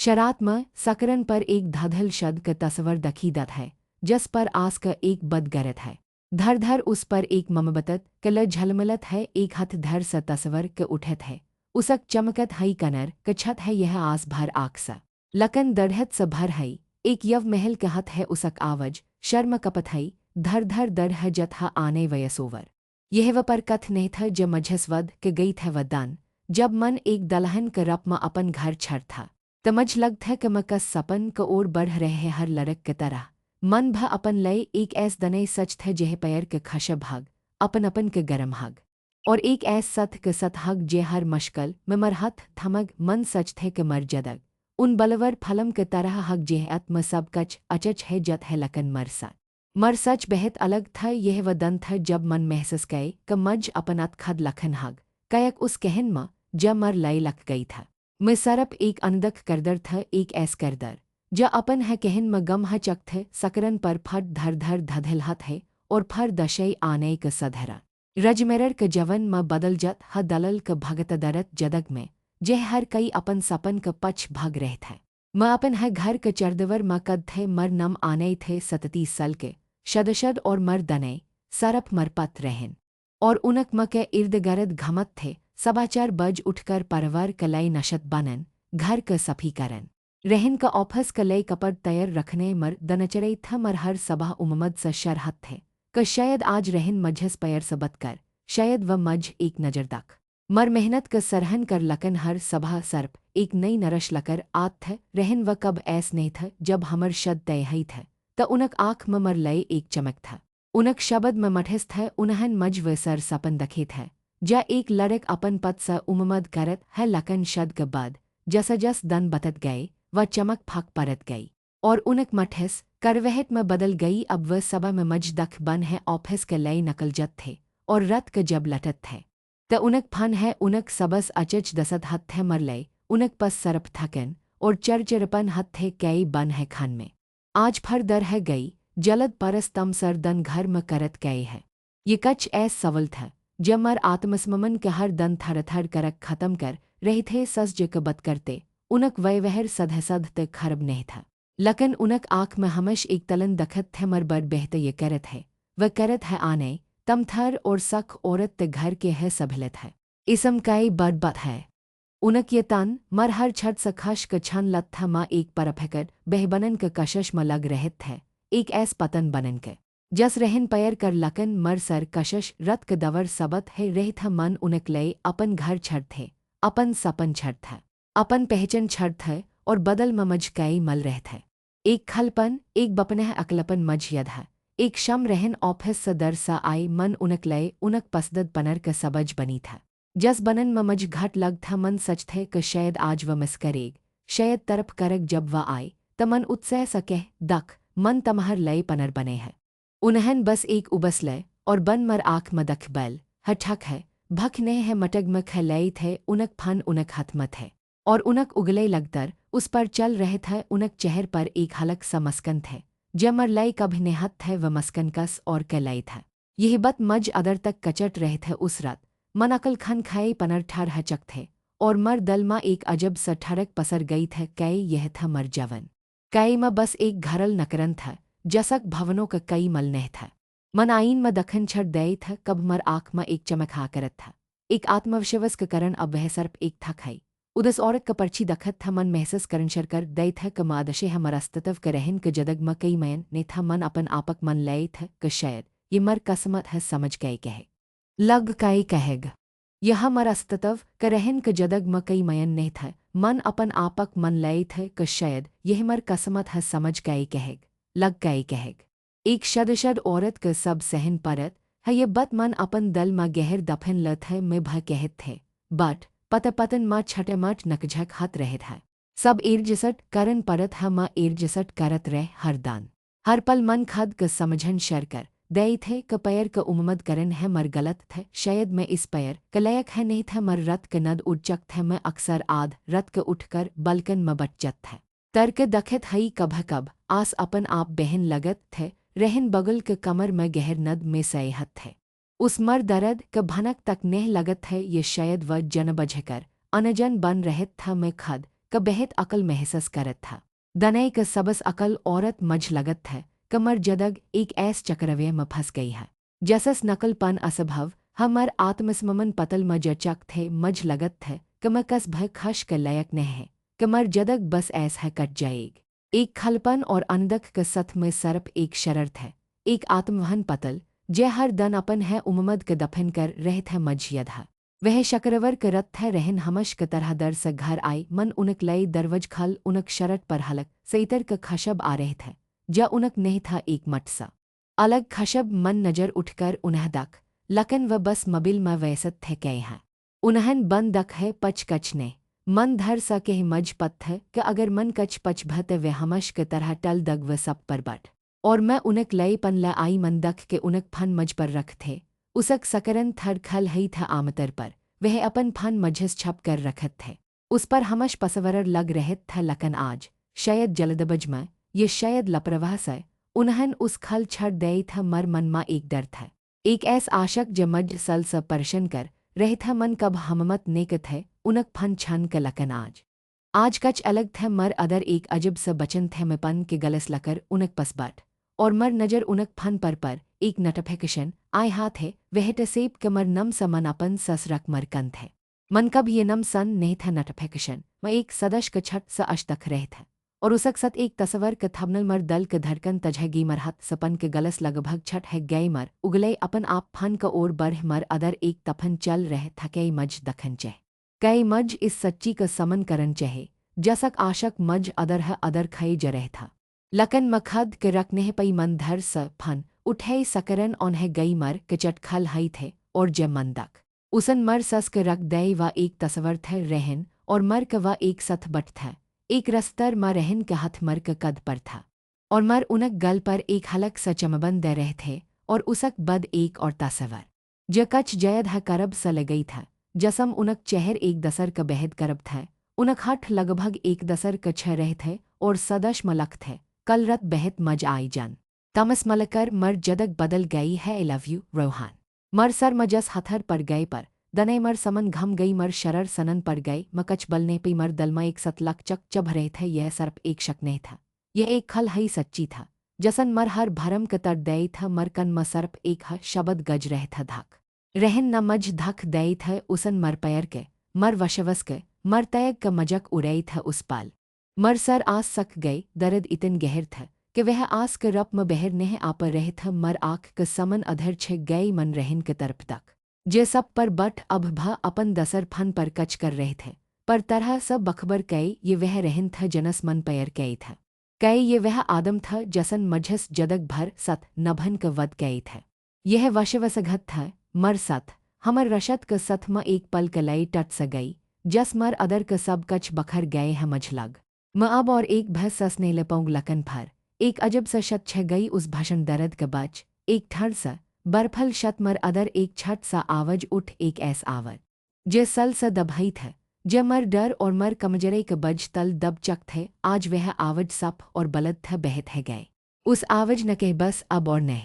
शरात में सकरन पर एक धधल शद का तस्वर दखीदत है, जस पर आस का एक बद गरत है। धर धर उस पर एक ममबतत कल झलमलत है, एक हथ धर स तस्वर के उठत है। उसक चमकत हई कनर कछत है, यह आस भर आक सा लकन दढ़त स भर हई। एक यव महल के हथ है उसक आवज, शर्म कपत हई, धर धर दर है जत हा आने वयसोवर। यह व पर कथ नहीं था ज मझसवद के गई थे वदान, जब मन एक दलहन क रप म अपन घर छड़ था। तमझ लगत है कि म कस सपन क ओर बढ़ रहे हर लड़क के तरह। मन भ अपन लय एक ऐस दने सच थे जेह पैर के खशब हग, अपन अपन के गरम हग। और एक ऐस सत के सत हग जे हर मशकल में मरहत थमग मन सच थे के मर जदग। उन बलवर फलम के तरह हग जेह आत्म सब कच अचच है जत है लकन मरसा। मर सच बेहद अलग था यह व दन था जब मन महसूस कए क मज अपन अत खद लखन हग, कयक उस कहन म ज मर लय लख गई था। मैं सरप एक अनदक करदर था एक ऐस करदर, ज अपन है कहन म गम ह चक थे सकरन पर फट धर धर धधलहत है, और फर दशई आने क सधरा। रजमेरर क जवन म बदल जत ह दलल क भगत दरत जदग में, जेह हर कई अपन सपन क पछ भाग रह थे। म अपन है घर क चरदवर म कद थे मर नम आने थे 37 साल के, शदशद और मर दने, सरप मरपत रहन। और उनक म के इर्द गिर्द घमत थे, समाचार बज उठकर परवर कलई नशत बनन, घर क सफी करन। रहन का ऑफिस कलई कपड़ तैयार रखने मर दनचरई था मर हर सभा उममद स शरहत थे, क शायद आज रहन मझस पैर सबत कर, शायद व मझ एक नजर तक। मर मेहनत क सरहन कर लकन हर सभा सर्प, एक नई नरश लकर आत थे, रहन व कब ऐस नहीं था जब हमर शद तय ही थे, त उनक आँख म मर लय एक चमक था। उनक शब्द में मठस थे उन्हन मज व सर सपन दखे थे, जा एक लड़क अपन पद स उममद करत है लकन शद के बाद, जस जस दन बतत गए, व चमक फाक परत गई, और उनक मठस करवहट में बदल गई। अब वह सभा में मज दख बन है ऑफिस के लय नकल जत थे, और रत के जब लटत थे, त उनक फन है उनक सबस अचच दसत हथ थे मर लय, उनक पस सरप थकन, और चरचरपन हथ थे कई बन है खान में। आज फर दर है गई, जलद परस तम सर दन घर में करत गए है। ये कच ऐस सवल था, जमर आत्मस्ममन के हर दन थर थर करक खत्म कर रहे थे सस जकबत करते, उनक वयवहर सधसध ते खरब नहीं था। लकन उनक आँख में हमश एक तलन दखत थे मर बर बहते ये करत है, वह करत है आने, तम थर और सख औरत ते घर के है सभलत है। इसम काई बरबत है। उनक ये तन मर हर छठ सखश क छन लत था माँ एक परफेकर बहबनन क कशश म लग रहत थे, एक ऐस पतन बनन के। जस रहन पैर कर लकन मर सर कशश रत क दवर सबत है रह था मन उनक लय अपन घर छड़ थे, अपन सपन छड़ था, अपन पहचन छड़ थे, और बदल ममज कई मल रह थे। एक खलपन एक बपनह अकलपन मज यद है, एक शम रहन ऑफिस स दर सा आई मन उनक लय उनक पसदद पनर क सबज बनी था। जस बनन ममज घट लग था मन सच थे क शायद आज व मिस करेग, शायद तरप करक जब व आए, तमन उत्सह सकह दख मन तमहर लय पनर बने है। उन्हन बस एक उबस लय, और बन मर आँख म दख बैल, हठक है, भख ने है मटग में खलई थे उनक फन उनक हथमत है, और उनक उगले लगतर उस पर चल रहे थे उनक चेहर पर एक हलक सा मस्कन थे, जमर लय कभ नेहत थे व मस्कन कस और कलई था। यह बत मज अदर तक कचट रहे थे उस रात, मन अकल खन खाए पनर ठर हचक थे, और मर दलमा एक अजब सा ठरक पसर गई थे कई यह था मर जवन। कई म बस एक घरल नकरन था, जसक भवनों का कई मल नह था। मन आइन म दखन छड़ दई था कब मर आँख म एक चमक हा करत था, एक आत्मविश्वास का करण अब वह सर्प एक था खाई। उदस औरत का पर्ची दखत था मन महसूस करन शरकर दई था क मादशे है मर अस्तित्व क रहन क जदग म कई मयन ने था मन अपन आपक मन लय था क शायद ये मर कसमत है समझ गए कहे लग कई कहेग। यह मर अस्तित्व क रहन क जदग म कई मयन नहीं था मन अपन आपक मन लय थे क शायद यह मर कसमत है समझ गए कहेग लग गए कहेग। एक शदशद औरत क सब सहन परत है ये बत मन अपन दल म गहर दफन लत है में भ कहत थे, बट पतन म छटे मट नकझक हत रहे था। सब इर्जसट करन परत है म इर्जसट करत रह हर दान, हर पल मन खद क समझन शरकर दई थे क पैर क उममद करन है मर गलत थे, शायद मैं इस पैर क लयक है नहीं था मर रत क नद उड़चक थे मैं अक्सर आध रत क उठकर बलकन म बचत थे। तर्क दखत हई कभ कब आस अपन आप बहन लगत थे, रहन बगल क कमर में गहर नद में सयहत थे। उस मर दर्द क भनक तक नेह लगत है ये शायद व जन बझकर अनजन बन रहत था मैं खद क बेहद अकल महसूस करत था। दनई क सबस अकल औरत मज लगत था कमर जदग एक ऐस चक्रव्यूह में फंस गई है। जसस नकलपन असंभव हमर आत्मस्ममन पतल म जचक थे मज लगत थे कम कस भय खश क लयक न है कमर जदग बस ऐस है कट जाएग। एक खलपन और अनदक क सथ में सरप एक शरर्थ है एक आत्मवहन पतल जे हर दन अपन है उममद क दफन कर रहत है मज यद है। वह शक्रवर क रथ है रहन हमश क तरह दर से घर आई मन उनक लई दरवज खल उनक शरट पर हलक सईतर क खशब आ रहे थे जा उनक नहीं था एक मट सा अलग खशब मन नजर उठकर उन्ह दक लकन व बस मबिल म वैसत थे कह हैं उन्हन बन दक है पच कच ने मन धर सा कह मज पत थ कि अगर मन कच पच भत व हमश क तरह टल दग व सब पर बट और मैं उनक लई पन ल आई मन दख के उनक फन मज पर रख थे उसक सकरन थर खल हई था आमतर पर वह अपन फन मझस छप कर रखत थे उस पर हमश पसवरर लग रहत था लकन आज शायद जलदबज में ये शायद लपरवाह से उन्हन उस खल छड़ दई था मर मन मा एक डर था एक ऐस आशक जमज सल स परशन कर रहे था मन कब हममत नेक थे उनक फन छन क लकन आज कच अलग थे मर अदर एक अजब स बचन थे में पन के गलस लकर उनक पसबाट और मर नजर उनक फन पर एक नटफेकशन आय हाथ है वह टसेप के मर नम स मन अपन सस रख मर कन थे मन कब ये नम सन नहीं था नटफेकशन वह एक सदश क छट स अशतक रहे थे और उसक सत एक तस्वर क थबनल मर दल क धड़कन तजहगी मर हत सपन के गलस लगभग छट है गई मर उगले अपन आप फन क ओर बरह मर अदर एक तफन चल रहे था कई मज दखन चह कई मज इस सच्ची क समन करन चहे जसक आशक मज अदर है अदर खई जरह था लकन मखद के रखने पई मन धर स फन उठे सकरन औन्ह गई मर के चटखल हई थे और जे मन दक उसन मर सस के रख दई व एक तस्वर थे रहन और मर क व एक सथ बट था एक रस्तर म रहन के हथ मर क कद पर था और मर उनक गल पर एक हलक स चमबन दे रहे थे और उसक बद एक और तस्वर ज कच जयद है करब स लगई था जसम उनक चेहर एक दसर क बेहद करब था उनक हठ लगभग एक दसर क छह रहे थे और सदश मलक थे कल रत बेहद मज आई जन तमस मलकर मर जदक बदल गई है आई लव यू रोहान मर सर मजस हथर पर गए पर दने मर समन घम गई मर शरर सनन पर गए मकच बलने पे मर दलमा एक सतलक चक चब रहे थे यह सर्प एक शक नहीं था यह एक खल हई सच्ची था जसन मर हर भरम क तर दई था मर कन म सर्प एक ह शबद गज रहे था धक रहन न मज धक दई थे उसन मर पैर के मर वशवस के मर तयग क मजक उड़ई था उस पाल मर सर आस सक गई दर्द इतन गहर था कि वह आस के रप में बहर नहीं आप रहे था मर आँख क समन अधर छे गई मन रहन के तरफ तक जे सब पर बट अब भा अपन दसर फन पर कच कर रहे थे पर तरह सब बखबर कई ये वह रहन था जनस मन पैर कई था कई ये वह आदम था जसन मझस जदक भर सत नभन क वद कई था यह वशवसघत था मर सत हमर रशत क सथ म एक पल क लई टट स गई जस मर अदर क सब कच बखर गए है मझलग म अब और एक भस सस ने लपौंग लकन भर एक अजब सा शत छ गई उस भाषण दर्द क बच एक ठड़ सा बरफल शत मर अदर एक छट सा आवाज उठ एक ऐस आवाज जे सल सा दबई था जे मर डर और मर कमजरे क बज तल दब चक थे आज वह आवाज सप और बलद था बहत है गए उस आवाज न कह बस अब और नह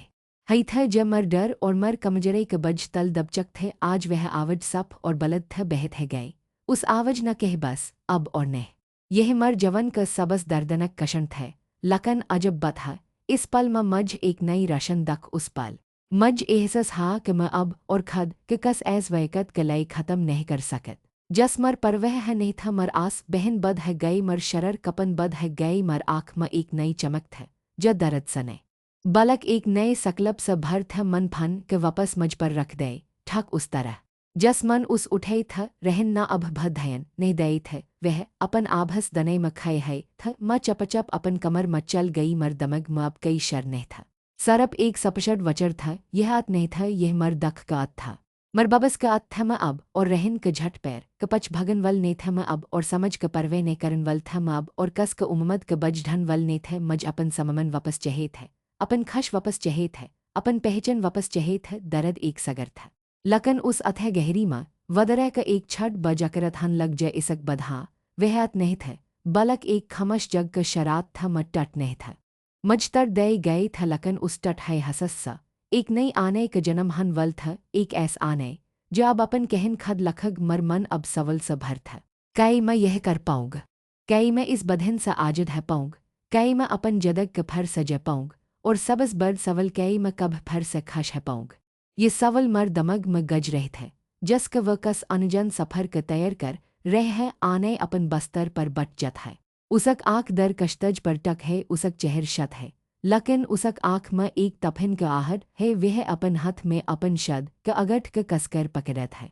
हई था जे मर डर और मर कमजरे क बज तल दब चक थे आज वह आवाज सप और बलद था बहत है गए उस आवाज न कह बस अब और नह यह मर जवन क सबस दर्दनक कशन थे लकन अजब बथा इस पल म मज एक नई रशन दक उस पल मज एहसस हा कि मैं अब और खद कि कस ऐस वैकत के लय खत्म नहीं कर सकत जस मर परवह है नहीं था मर आस बहन बद है गई मर शरर कपन बद है गई मर आँख में एक नई चमक थे ज दर्द सने बलक एक नए सकलब स भर था मन फन के वापस मज पर रख दे ठक उस तरह जस मन उस उठे था रहन ना अब भयन नहीं दई थे वह अपन आभस दने में खय है था म चपचप अपन कमर म चल गई मर दमग म अब कई शर नहीं था सरप एक सपशट वचर था यह आत नहीं था यह मर दख का आत था मर बबस का आत था म अब और रहन क झट पैर कपच भगन वल ने था म अब और समझ क परवे ने करन वल था म अब और कस क उम्मद क बज ढन वल ने थे मज अपन सममन वापस चहे थे अपन खश वापस चहे थे अपन पहचन वापस चहे थे दर्द एक सगर था लकन उस अथह गहरी माँ वदरह का एक छट बजकरत हन लग जय इसक बधा वह आत नहीं थे बलक एक खमश जग क शरात था मट टट नहीं था मजतर दय गए था लकन उस टट है हसस सा एक नई आने क जन्म हन वल था एक ऐस आने जो अब अपन कहन खद लखग मर मन अब सवल स भर था कई मैं यह कर पाऊँगा कई मैं इस बधन सा आजद है पाऊंग, कई मैं अपन जदक के फर सजे पाऊंग, और सबस बर्द सवल कई मैं कब फर से खश है पाऊंग। ये सवल मर दमग में गज रहत है, जस क वकस अनजन सफर के तैयार कर रह है आने अपन बस्तर पर बट जत है। उसक आँख दर कश्तज पर टक है, उसक चेहर शत है, लकिन उसक आँख में एक तफिन का आहट है, वह अपन हथ में अपन शद क अगट के कसकर पकड़त है।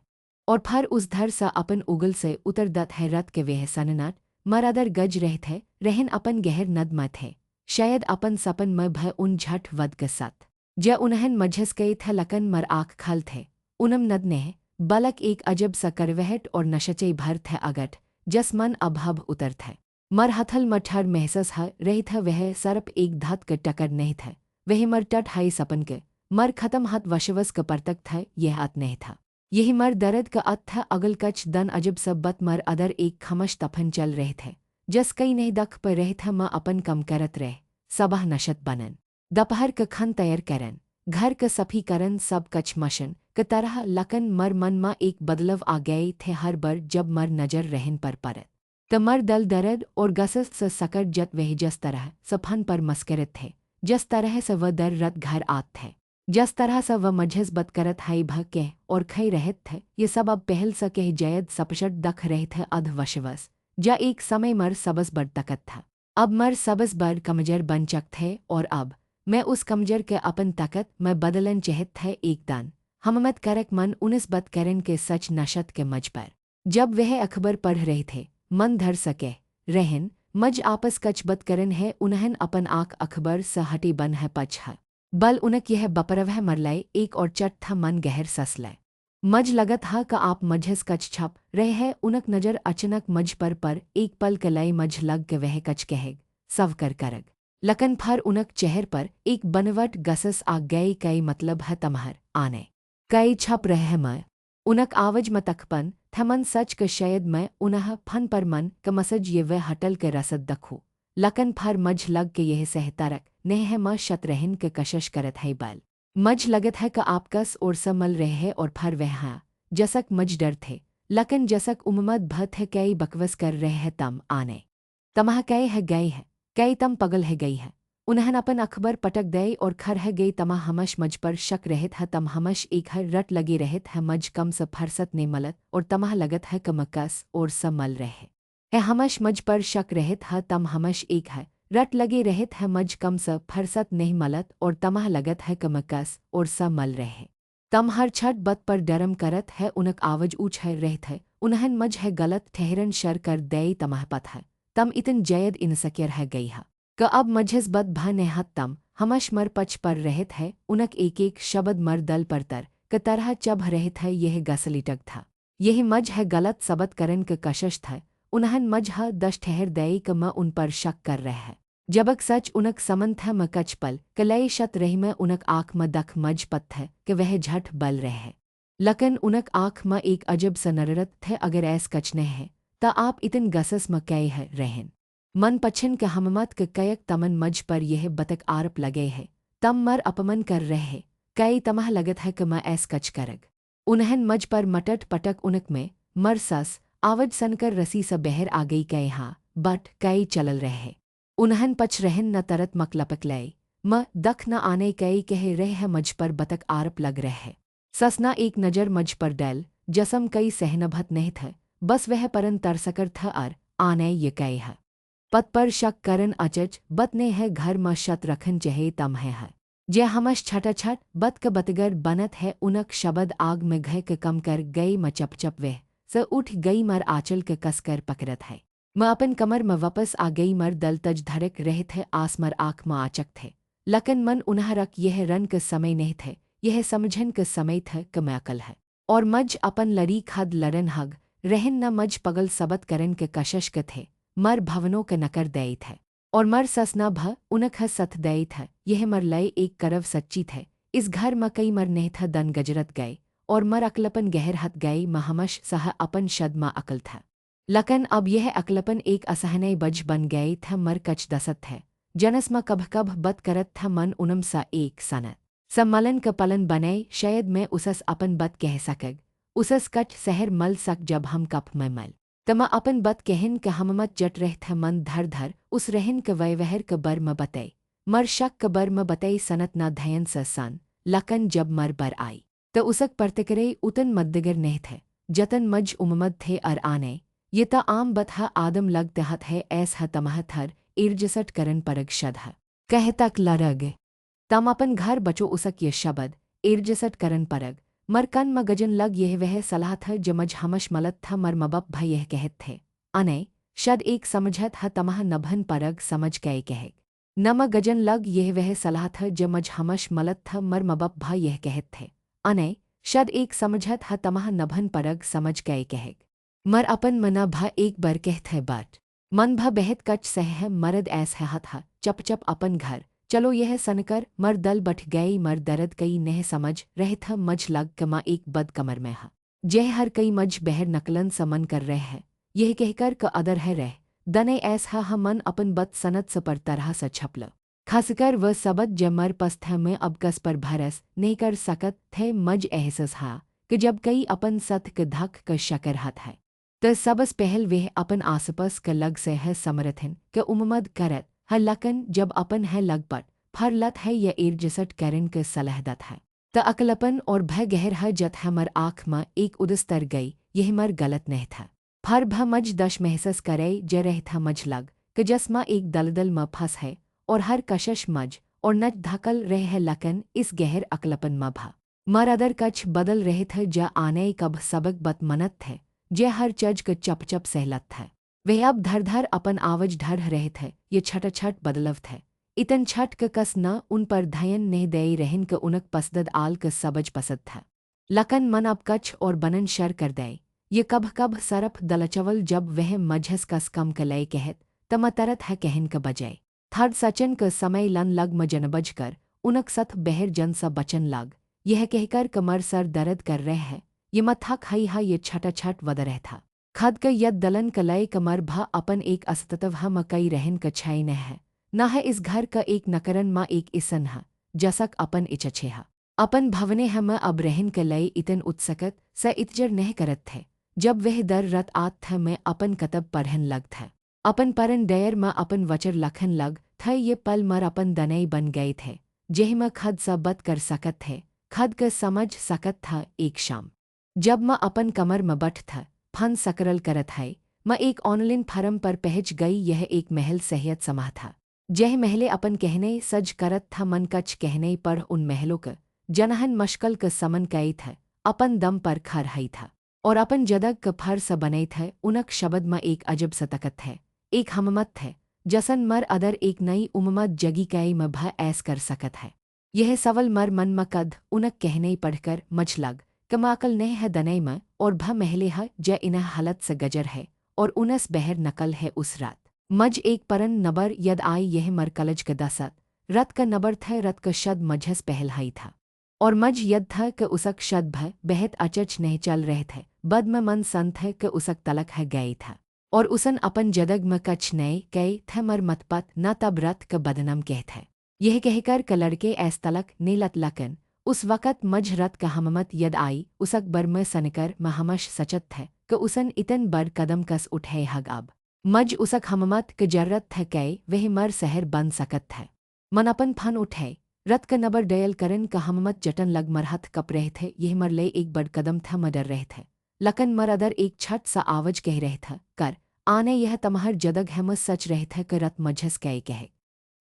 और फर उस धर सा अपन उगल से उतर दत है रत के वह सननाट मरादर गज रहत है, रहन अपन गहर नद मत है, शायद अपन सपन में भय उन झट वद के सत ज उन्हन मझस गए थे लकन मर आँख खल थे, उनम नद ने बलक एक अजब सा करवहट और नशचई भर थे अगट, जस मन अभब उतर थे। मर हथल मठर महसस है रही था, वह सरप एक धात के टकर नहीं था, वह मर टट हाई सपन के मर खत्म हत वशवस के परतक था, यह अत नहीं था। यही मर दर्द का अत था अगल कच दन अजब सब बत मर अदर एक खमश तफन चल रहे थे, जस कई नहीं दख पर रहे था माँ अपन कम करत रह, सबह नशत बनन दोपहर क खन तैयार करन, घर क सफी करन सब कच मशन क तरह लकन मर मन माँ एक बदलव आ गए थे हर बर जब मर नजर रहन पर परत त मर दल दर्द और गसस स सकट जत वह जस तरह सफन पर मस्करत थे, जस तरह स व दर रत घर आत थे, जस तरह स व मझस बत करत हाई भ कह और खई रहत थे, ये सब अब पहल स कह जयद सपशट दख रहे थे अध वशवस, जा एक समय मर सबस बड़ तकत था। अब मर सबस बड़ कमजर बन चक थे, और अब मैं उस कमजर के अपन ताकत मैं बदलन चहत थे एक दान हममत करक मन उनिस बत करन के सच नशत के मज पर। जब वह अखबर पढ़ रहे थे मन धर सके रहन मज आपस कच बत करन है, उन्हन अपन आँख अखबर स हटी बन है पछ है, बल उनक यह बपरवह मरलाए एक और चट था मन गहर ससलाए। मज लगत हा का आप मझस कच छप रहे है, उनक नजर अचानक मज पर एक पल कलाई मझ लग के वह कच कहेग सव कर करग, लकन फर उनक चेहर पर एक बनवट गसस आ गई, कई मतलब है तमहर आने कई छप रहे है मैं उनक आवज मतकपन थमन सच क शायद मैं उनह फन पर मन क मसज ये वह हटल के रसद दखू, लकन फर मझ लग के यह सहतारक नेह है म शत रहन के कशश करत है बल मझ लगत है क आपकस और समल रहे है, और फर वह हाँ जसक मझ डर थे, लकन जसक उम्मद भत है कई बकवस कर रहे है तम आने तमह कई है गई है, कई तम पगल है गई है, उन्हन अपन अखबर पटक दई और खर है गई तमा हमश मझ पर शक रहत है, तम हमश एक हर रट लगी रहत है मझ कम स फरसत ने मलत और तमह लगत है कमकस और स मल रहे है हमश मझ पर शक रहत है, तम हमश एक है रट लगे रहत है मझ कम स फरसत नहीं मलत और तमह लगत है कमकस और स मल रहे तम हर छठ बत पर डरम करत है, उनक आवज ऊँच है रहत है, उन्हन मझ है गलत ठहरन शर कर दई तमह पत है, तम इतन जयद इनसक्यर है गई है क अब मझस बद भ नेहत तम हमश मर पच पर रहत है, उनक एक एक शब्द मर दल पर तर क तरह चभ रहत है, यह गसलिटक था, यही मझ है गलत सबत करन क कशश था, उन्हन मझ ह दश ठहर दई क म उन पर शक कर रहे है, जबक सच उनक समन था म कच पल कलई शत रही में उनक आँख म दख मझ पत है कि वह झट बल रहे है, लकन उनक आँख म एक अजब स नररत थे, अगर ऐस कच न है ता आप इतन गसस म कई है रहन मन पछन के हममत के कयक तमन मझ पर यह बतक आरप लगे है, तम मर अपमन कर रहे है, कई तमह लगत है कि मैं ऐस कच करग, उन्हन मझ पर मटट पटक उनक में मर सस आवज सनकर रसी स बहर आ गई, कई हाँ बट कई चलल रहे उन्हन पछ रहन न तरत मक लपक लय म दख न आने कई कह रहे है मझ पर बतक आरप लग रहे है, ससना एक नजर मझ पर डैल जसम कई सहनभत नहीं थे, बस वह परन तरसकर था अर आने ये कई है पत पर शक करन अचच बत ने है घर म शत रखन चहे तम है जे हमश छटा छट बत क बतगर बनत है, उनक शबद आग में घय के कम कर गई म चप वह स उठ गई मर आंचल के कसकर पकड़त है, म अपन कमर में वापस आ गई मर दल तज धरक रहे थे आसमर आँख में आचक थे, लकन मन उन्ह रख यह रन के समय नहीं थे, यह समझन के समय थे क मैं अकल है, और मझ अपन लड़ी खद लड़न हग रहन न मझ पगल सबत करन के कशश के थे, मर भवनों के नकर दई थे, और मर ससना भ उनक ह सथ दई थे, यह मर लय एक करव सच्ची थे, इस घर म कई मर नहीं था दन गजरत गए, और मर अकलपन गहर हत गई महमश सह अपन शद मा अकल था, लकन अब यह अकलपन एक असहनय बज बन गई था, मर कच दसत थे, जनस म कभ कभ बत करत था मन उनम सा एक सनत सम्मलन क पलन बने, शायद मैं उसस अपन बत कह सकग, उसस कच सहर मल सक जब हम कप में मल तमा अपन बत कहन क हममत जट रहत है मन धर धर उस रहन क वयवहर क बर म बतई मर शक क बर म बतई सनत ना धयन सन लकन जब मर बर आई त उसक परतकरे उतन मद्दगर नेहत है जतन मज उममद थे अर आने ये त आम बत ह आदम लग दहत है ऐस ह तमह थर इर्जसट करन परग शद ह कह तक लरग तम अपन घर बचो उसक ये शबद इर्जसट करन परग मर कन म गजन लग यह वह सलाह था जमज हमश मलत था मर मबप भ यह कहत थे अने शद एक समझत ह तमह नभन परग समझ कै कहेग नम गजन लग यह वह सलाह था जमज हमश मलत था मर मबप भ यह कहत थे अने शद एक समझत ह तमह नभन परग समझ कै कहेग मर अपन मना भ एक बर कहत है बाट मन भ बेहत कच सह है मरद ऐस है हथ ह चप चप अपन घर चलो यह सनकर मर दल बठ गई मर दर्द कई नह समझ रह था मज लग कमा एक बद कमर में हा जह हर कई मज बहर नकलन समन कर रह है यह कहकर क अदर है रह दने ऐस हा मन अपन बद सनत स पर तरह स छपल खसकर व सबद जमर पस्थ में अब कस पर भरस नहीं कर सकत थे मज एहसस हा कि जब कई अपन सत क धक क शकर हत है त सबस पहल वेह अपन आसपास क लग से है समरथन क उममद करत ह लकन जब अपन है लगपट फरलत है या इर्जसट करन के सलहदत है त अकलपन और भय गहर है जत हमर आँख म एक उदस्तर गई यह मर गलत नहीं था फर भ मज दश महसस करे ज रह था मज लग कि जसमा एक दलदल म फंस है और हर कशश मज और नच धकल रह है लकन इस गहर अकलपन म भा मर अदर कछ बदल रहे थे ज आने कब सबक बत मनत थे जे हर चज क चप चप सहलत थे वह अब धर धर अपन आवज ढर रहे थे ये छट छट बदलव थे इतन छट क कस न उन पर धयन ने दई रहन क उनक पसदद आल क सबज पसद था लकन मन अब कछ और बनन शर कर दे ये कब कब सरफ दलचवल जब वह मझस कस कम क लय कहत तम तरत है कहन क बजाय थर्ड सचन क समय लन लग म जनबज कर उनक सथ बहर जन सा बचन लग यह कहकर कमर सर दर्द कर रहे है ये मथक हई हा ये छट छट वद रह था खद क यद दलन क लय कमर भ अपन एक असततव हम कई रहन क छाई न है न है इस घर का एक नकरन मा एक इसन ह जसक अपन इचछे हा अपन भवने हम अब रहन क लय इतन उत्सकत स इतजर नह करत थे जब वह दर रत आत थ मैं अपन कतब पढ़न लग था अपन परन डयर म अपन वचर लखन लग थ ये पल मर अपन दनई बन गए थे जेह म खद स बत कर सकत थे खद क समझ सकत था एक शाम जब म अपन कमर म बठ था फन सकरल करत है म एक ऑनलाइन फरम पर पहच गई यह एक महल सहियत समाह था जह महले अपन कहने सज करत था मन कच कहने पर उन महलों क जनहन मशकल क समन कई था अपन दम पर खर हई था और अपन जदग क फर स बने थे उनक शब्द म एक अजब सतकत है एक हममत थे जसन मर अदर एक नई उममत जगी कई म भ ऐस कर सकत है यह सवल मर मन म कद उनक कहने पढ़कर मच लग कमाकल नह है दनई म और भ महले ह ज इनह हलत स गजर है और उनस बहर नकल है उस रात मज एक परन नबर यद आई यह मर कलज क दसत रत क नबर थ रत क शद मझस पहल हई था और मज यद थ क उसक शद भ बेहत अचच नहीं चल रहे थे बद म मन संत है क उसक तलक है गई था और उसन अपन जदग म कच नए कई थ मर मतपत न तब रत क बदनम कहत है यह कहकर क लड़के ऐस तलक नीलत लकन उस वक़्त मज रत का हममत यद आई उसक बर में सनकर म हमश सचत थे क उसन इतन बर कदम कस उठे हग अब मज उसक हममत क जर्रत थे कै वह मर सहर बन सकत थे मन अपन फन उठे रत क नबर डयल करन क हममत जटन लग मरहत कप रहे थे यह मर ले एक बड़ कदम था मडर रहे थे लकन मर अदर एक छट सा आवज कह रहे था कर आने यह तमहर जदग हेमस सच रहे थे क रत मझस कै कहे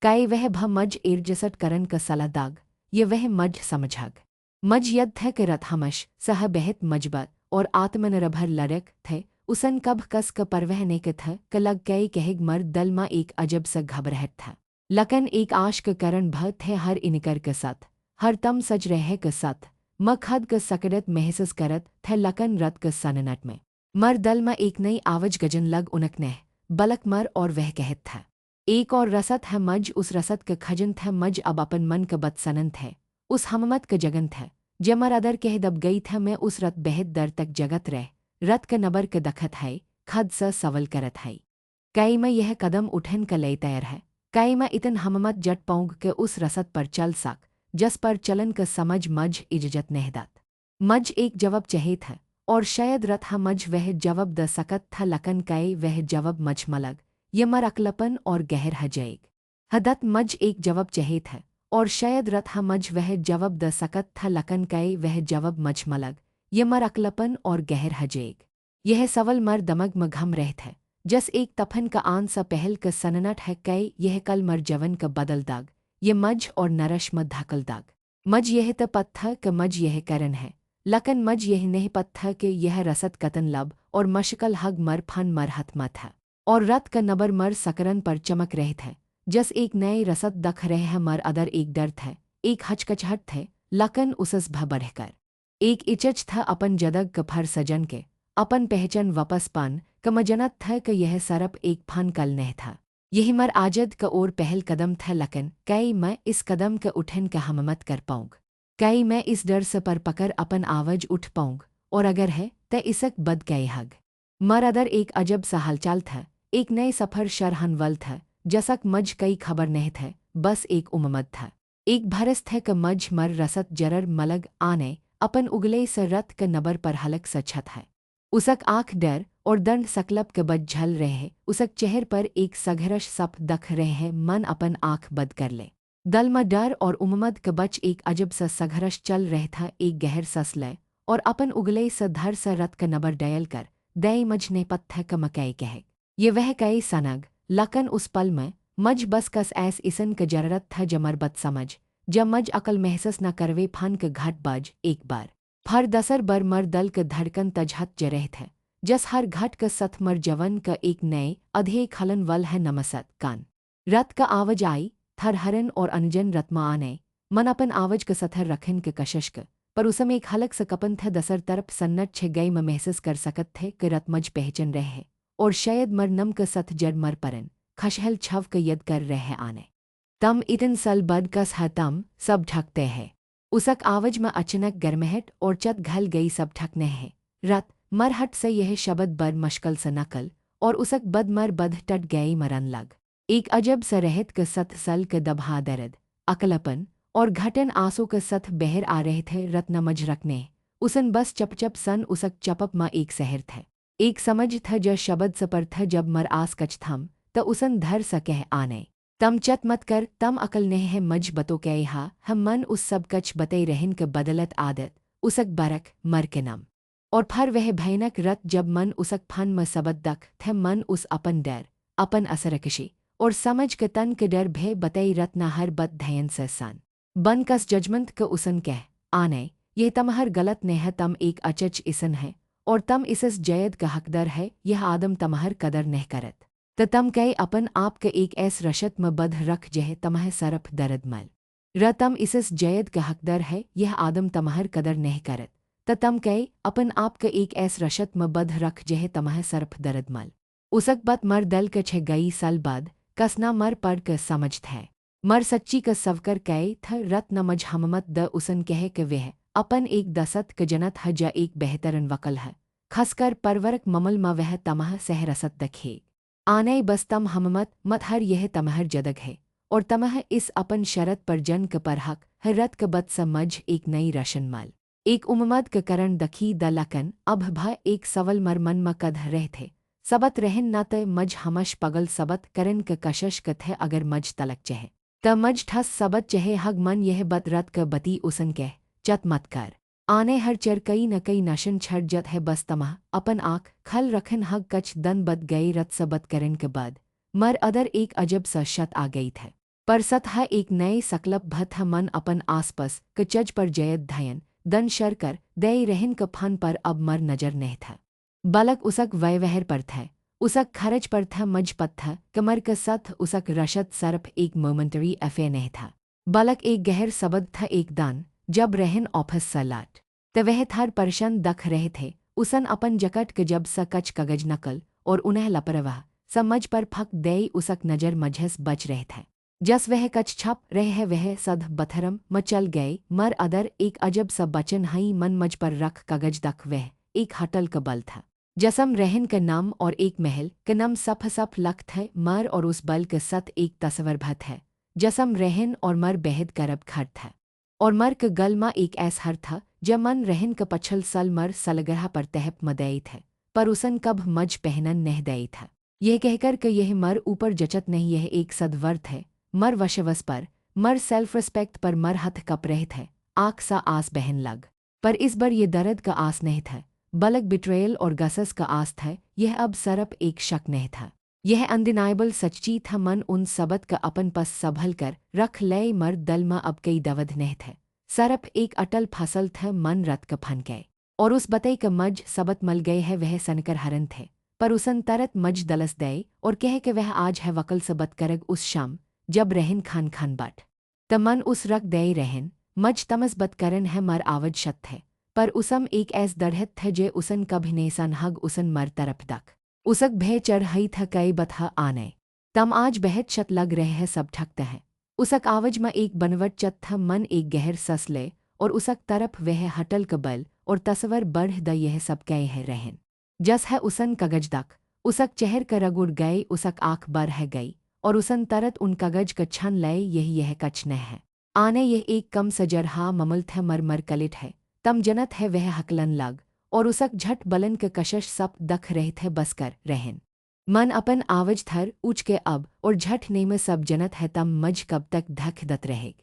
कै वह भ मज इर्जसट करन क सला दाग ये वह मज समझग मज यद थे क रत हमश सह बेहत मजबत और आत्मनिर्भर लड़क थे उसन कब कस क परवहने क थ क लग कई कहेग मर दल मा एक अजब सा घबराहट था लकन एक आश क करण भ थे हर इनकर क सत हर तम सज रहे क सत म खद क सकरत महसूस करत थे लकन रत क सननट में मर दल मा एक नई आवज गजन लग उनक नह बलक मर और वह कहत था एक और रसत है मज उस रसत क खजन थे मज अब अपन मन क बदसनन थे उस हममत क जगन थे जमर अदर कह दब गई थे मैं उस रत बेहद दर तक जगत रह रत क नबर क दखत है खद स सवल करत है कई में यह कदम उठन क लय तैर है कई में इतन हममत जट पौंग के उस रसत पर चल सक जस पर चलन क समझ मज इज्जत नेहदत मज एक जवाब चहे था और शायद रथ मज वह जवाब द सकत था लकन कई वह जवाब मज मलग ये मर अकलपन और गहर हजेग हदत मज एक जवाब चहेत है और शायद रथ मज वह जवाब द सकत था लकन कई वह जवाब मज मलग ये मर अकलपन और गहर हजेग यह सवल मर दमग में घम रहत है जस एक तफन का आन सा पहल का सननट है कई यह कल मर जवन का बदल दाग ये मज और नरश मत धाकल दाग मज यह त पत्थर क मज यह करन है लकन मज यह नहीं पत्थर के यह रसत कतन लब और मशकल हग मर फन मर हत मत है और रत का नबर मर सकरन पर चमक रहत है जस एक नए रसत दख रहे है मर अदर एक डर है एक हचकचहट थे लकन उसस भ बढ़कर एक इचच था अपन जदग क फर सजन के अपन पहचान वापस पान कमजनत था कि यह सरप एक फन कल नहीं था यही मर आजद का और पहल कदम था लकन कई मैं इस कदम का उठन का हममत कर पाऊँग कई मैं इस डर से पर पकर अपन आवाज उठ पाऊँग और अगर है त इसक बद गए हग मर अदर एक अजब सा हलचाल था एक नए सफर शरहन वल था जसक मज कई खबर नहीं थे बस एक उममद था एक भरस थे क मज मर रसत जरर मलग आने अपन उगले से रत क नबर पर हलक सछत है उसक आँख डर और दंड सकलब के बज झल रहे उसक चेहर पर एक सघरश सप दख रहे मन अपन आँख बद कर ले दल में डर और उममद के बच एक अजब सा सघरश चल रह था एक गहर सस लय और अपन उगले स धर स रत का नबर डयल कर दई मज ने पत्थर क मकई कहे ये वह कई सनग लकन उस पल में मज बस कस ऐस इसन क जरूरत था जमर बद समझ जब मज अकल महसस न करवे फन क घट बाज एक बार फर दसर बर मर दल क धड़कन तजहत जरह थे जस हर घट क सथ मर जवन क एक नए अधे खलन वल है नमसत कान रत का आवाज आई थर हरन और अनजन रत्मा आने मन अपन आवाज क सथर रखन के कशश क पर उसम एक हलक स कपन थे दसर तरफ सन्नट छे गई में महसस कर सकत थे कि रतमज पहचन रहे और शायद मर नम क सथ जड़ मर परन खशहल छव क यद कर रहे आने तम इतन सल बद कस है तम सब ढकते है उसक आवाज में अचानक गर्महट और चत घल गई सब ठकने है रत मरहट से यह शब्द बर मशकल स नकल और उसक बद मर बद टट गई मरन लग एक अजब स रहत क सत सल क दबहा दर्द अकलपन और घटन आंसू क सथ बहर आ रहे थे रत्नमज रखने उसन बस चपचप सन उसक चपप मा एक सहर थे एक समझ था ज शब्द सपर था जब मर आस कच थम त उसन धर स कह आने तम चत मत कर तम अकल नेह है मज बतो कह हा हम मन उस सब कच बतई रहन क बदलत आदत उसक बरक मर के नम और फर वह भयानक रत जब मन उसक फन में सबद दख थे मन उस अपन डर अपन असरकशी और समझ क तन के डर भय बतई रत न हर बत धयन से सन बन कस जजमंत क उसन कह आने यह तमहर गलत ने है तम एक अचच इसन है और तम इसस जयद का हकदर है यह आदम तमहर कदर नह करत त तम कई अपन आप के एक ऐस रशत में बध रख जह तमह सरफ दर्द मल र तम इसस जयद का हकदर है यह आदम तमहर कदर नह करत त तम कई अपन आप के एक ऐस रशत में बध रख जह तमह सरफ दर्द मल उसक बत मर दल के छे गई साल बाद कसना मर पढ़ क समझत है मर सच्ची क सवकर कई थ रत न मज हममत द उसन कह के वह अपन एक दसत क जनत ह ज एक बेहतरन वकल है खसकर परवरक ममल म वह तमह सह रसत दखे आने बस तम हममत मत हर यह तमहर जदग है और तमह इस अपन शरत पर जन क पर हक हर रत क बद समझ एक नई रशन मल एक उममद क करण दखी द लकन अब भ एक सवल मर मन म कध रह थे सबत रहन न त मज हमश पगल सबत करन क कशश क थे अगर मज तलक चहे त मज ठस सबत चहे हग मन यह बत रत क बती उसन कह चत मत कर आने हर चर कई न कई नशन छड़ जत है बस तमह अपन आँख खल रखन हग कच दन बद गई रत सबत करन के बाद मर अदर एक अजब सा शत आ गई थे पर सत है एक नए सकलप भत मन अपन आसपास क चज पर जयद धयन दन शर कर दई रहन क फन पर अब मर नजर नहीं था बलक उसक वयवहर पर थे उसक खरच पर था मज पत्था कमर क सथ उसक रशत सरफ एक मोमेंटरी अफे नहीं था बलक एक गहर सबद था एक दान जब रहन ऑफिस सलाट त वह थार परशन दख रहे थे उसन अपन जकट के जब स कच कगज नकल और उन्हें लपरवाह समझ पर फक दई उसक नजर मझस बच रहे थे जस वह कच छप रहे है वह सध बथरम मचल गए मर अदर एक अजब सा बचन हई मन मज पर रख कगज दख वह एक हटल क बल था जसम रहन क नाम और एक महल क नम सफ सफ लख थे मर और उस बल के सत एक तस्वर भत है जसम रहन और मर बेहद करब खट था और मर क गल मा एक ऐस हर था जब मन रहन क पछल सल मर सलगरहा पर तहप मदई थे, पर उसन कब मज पहनन नह दई था। यह कहकर कि यह मर ऊपर जचत नहीं, यह एक सदवर्थ है, मर वशवस पर, मर सेल्फ रिस्पेक्ट पर, मर हथ कप रहे थे, आँख सा आस बहन लग। पर इस बार ये दर्द का आस नहीं था, बलक बिट्रेयल और गसस का आस था, यह अब सरप एक शक नहीं था। यह अनडिनाइबल सच्ची था, मन उन सबत का अपन पस संभल कर रख ले, मर दल में अब कई दवद नहीं थे। सरप एक अटल फसल था, मन रत का फन गए, और उस बतई का मज सबत मल गए है, वह सनकर हरन थे, पर उसन तरत मज दलस दे और कह के वह आज है वकल सबत करग उस शाम, जब रहन खान खान बट त मन उस रख दे रहन, मज तमस बत करन है, मर आवज शत थे, पर उसम एक ऐस दढ़त थे जे उसन कभ नेसन हग उसन मर तरफ दक उसक भय चढ़ हई था, कई बथा आने तम आज बहत शत लग रहे है, सब ठकते हैं। उसक आवज में एक बनवट चत था, मन एक गहर सस ले, और उसक तरफ वह हटल कबल और तस्वर बढ़ द, यह सब कहे है रहन जस है उसन कगज दक, उसक चेहर का रगुड़ गए, उसक आँख बर है गई, और उसन तरत उन कगज का छन लय, यह कच न है आने, यह एक कम सजर हा ममल थ मर कलिट है, तम जनत है वह हकलन लग, और उसक झट बलन के कशश सप दख रहे थे, बसकर रहन मन अपन आवज थर ऊँच के अब, और झट ने में सब जनत है, तम मज कब तक धक दत रहेग,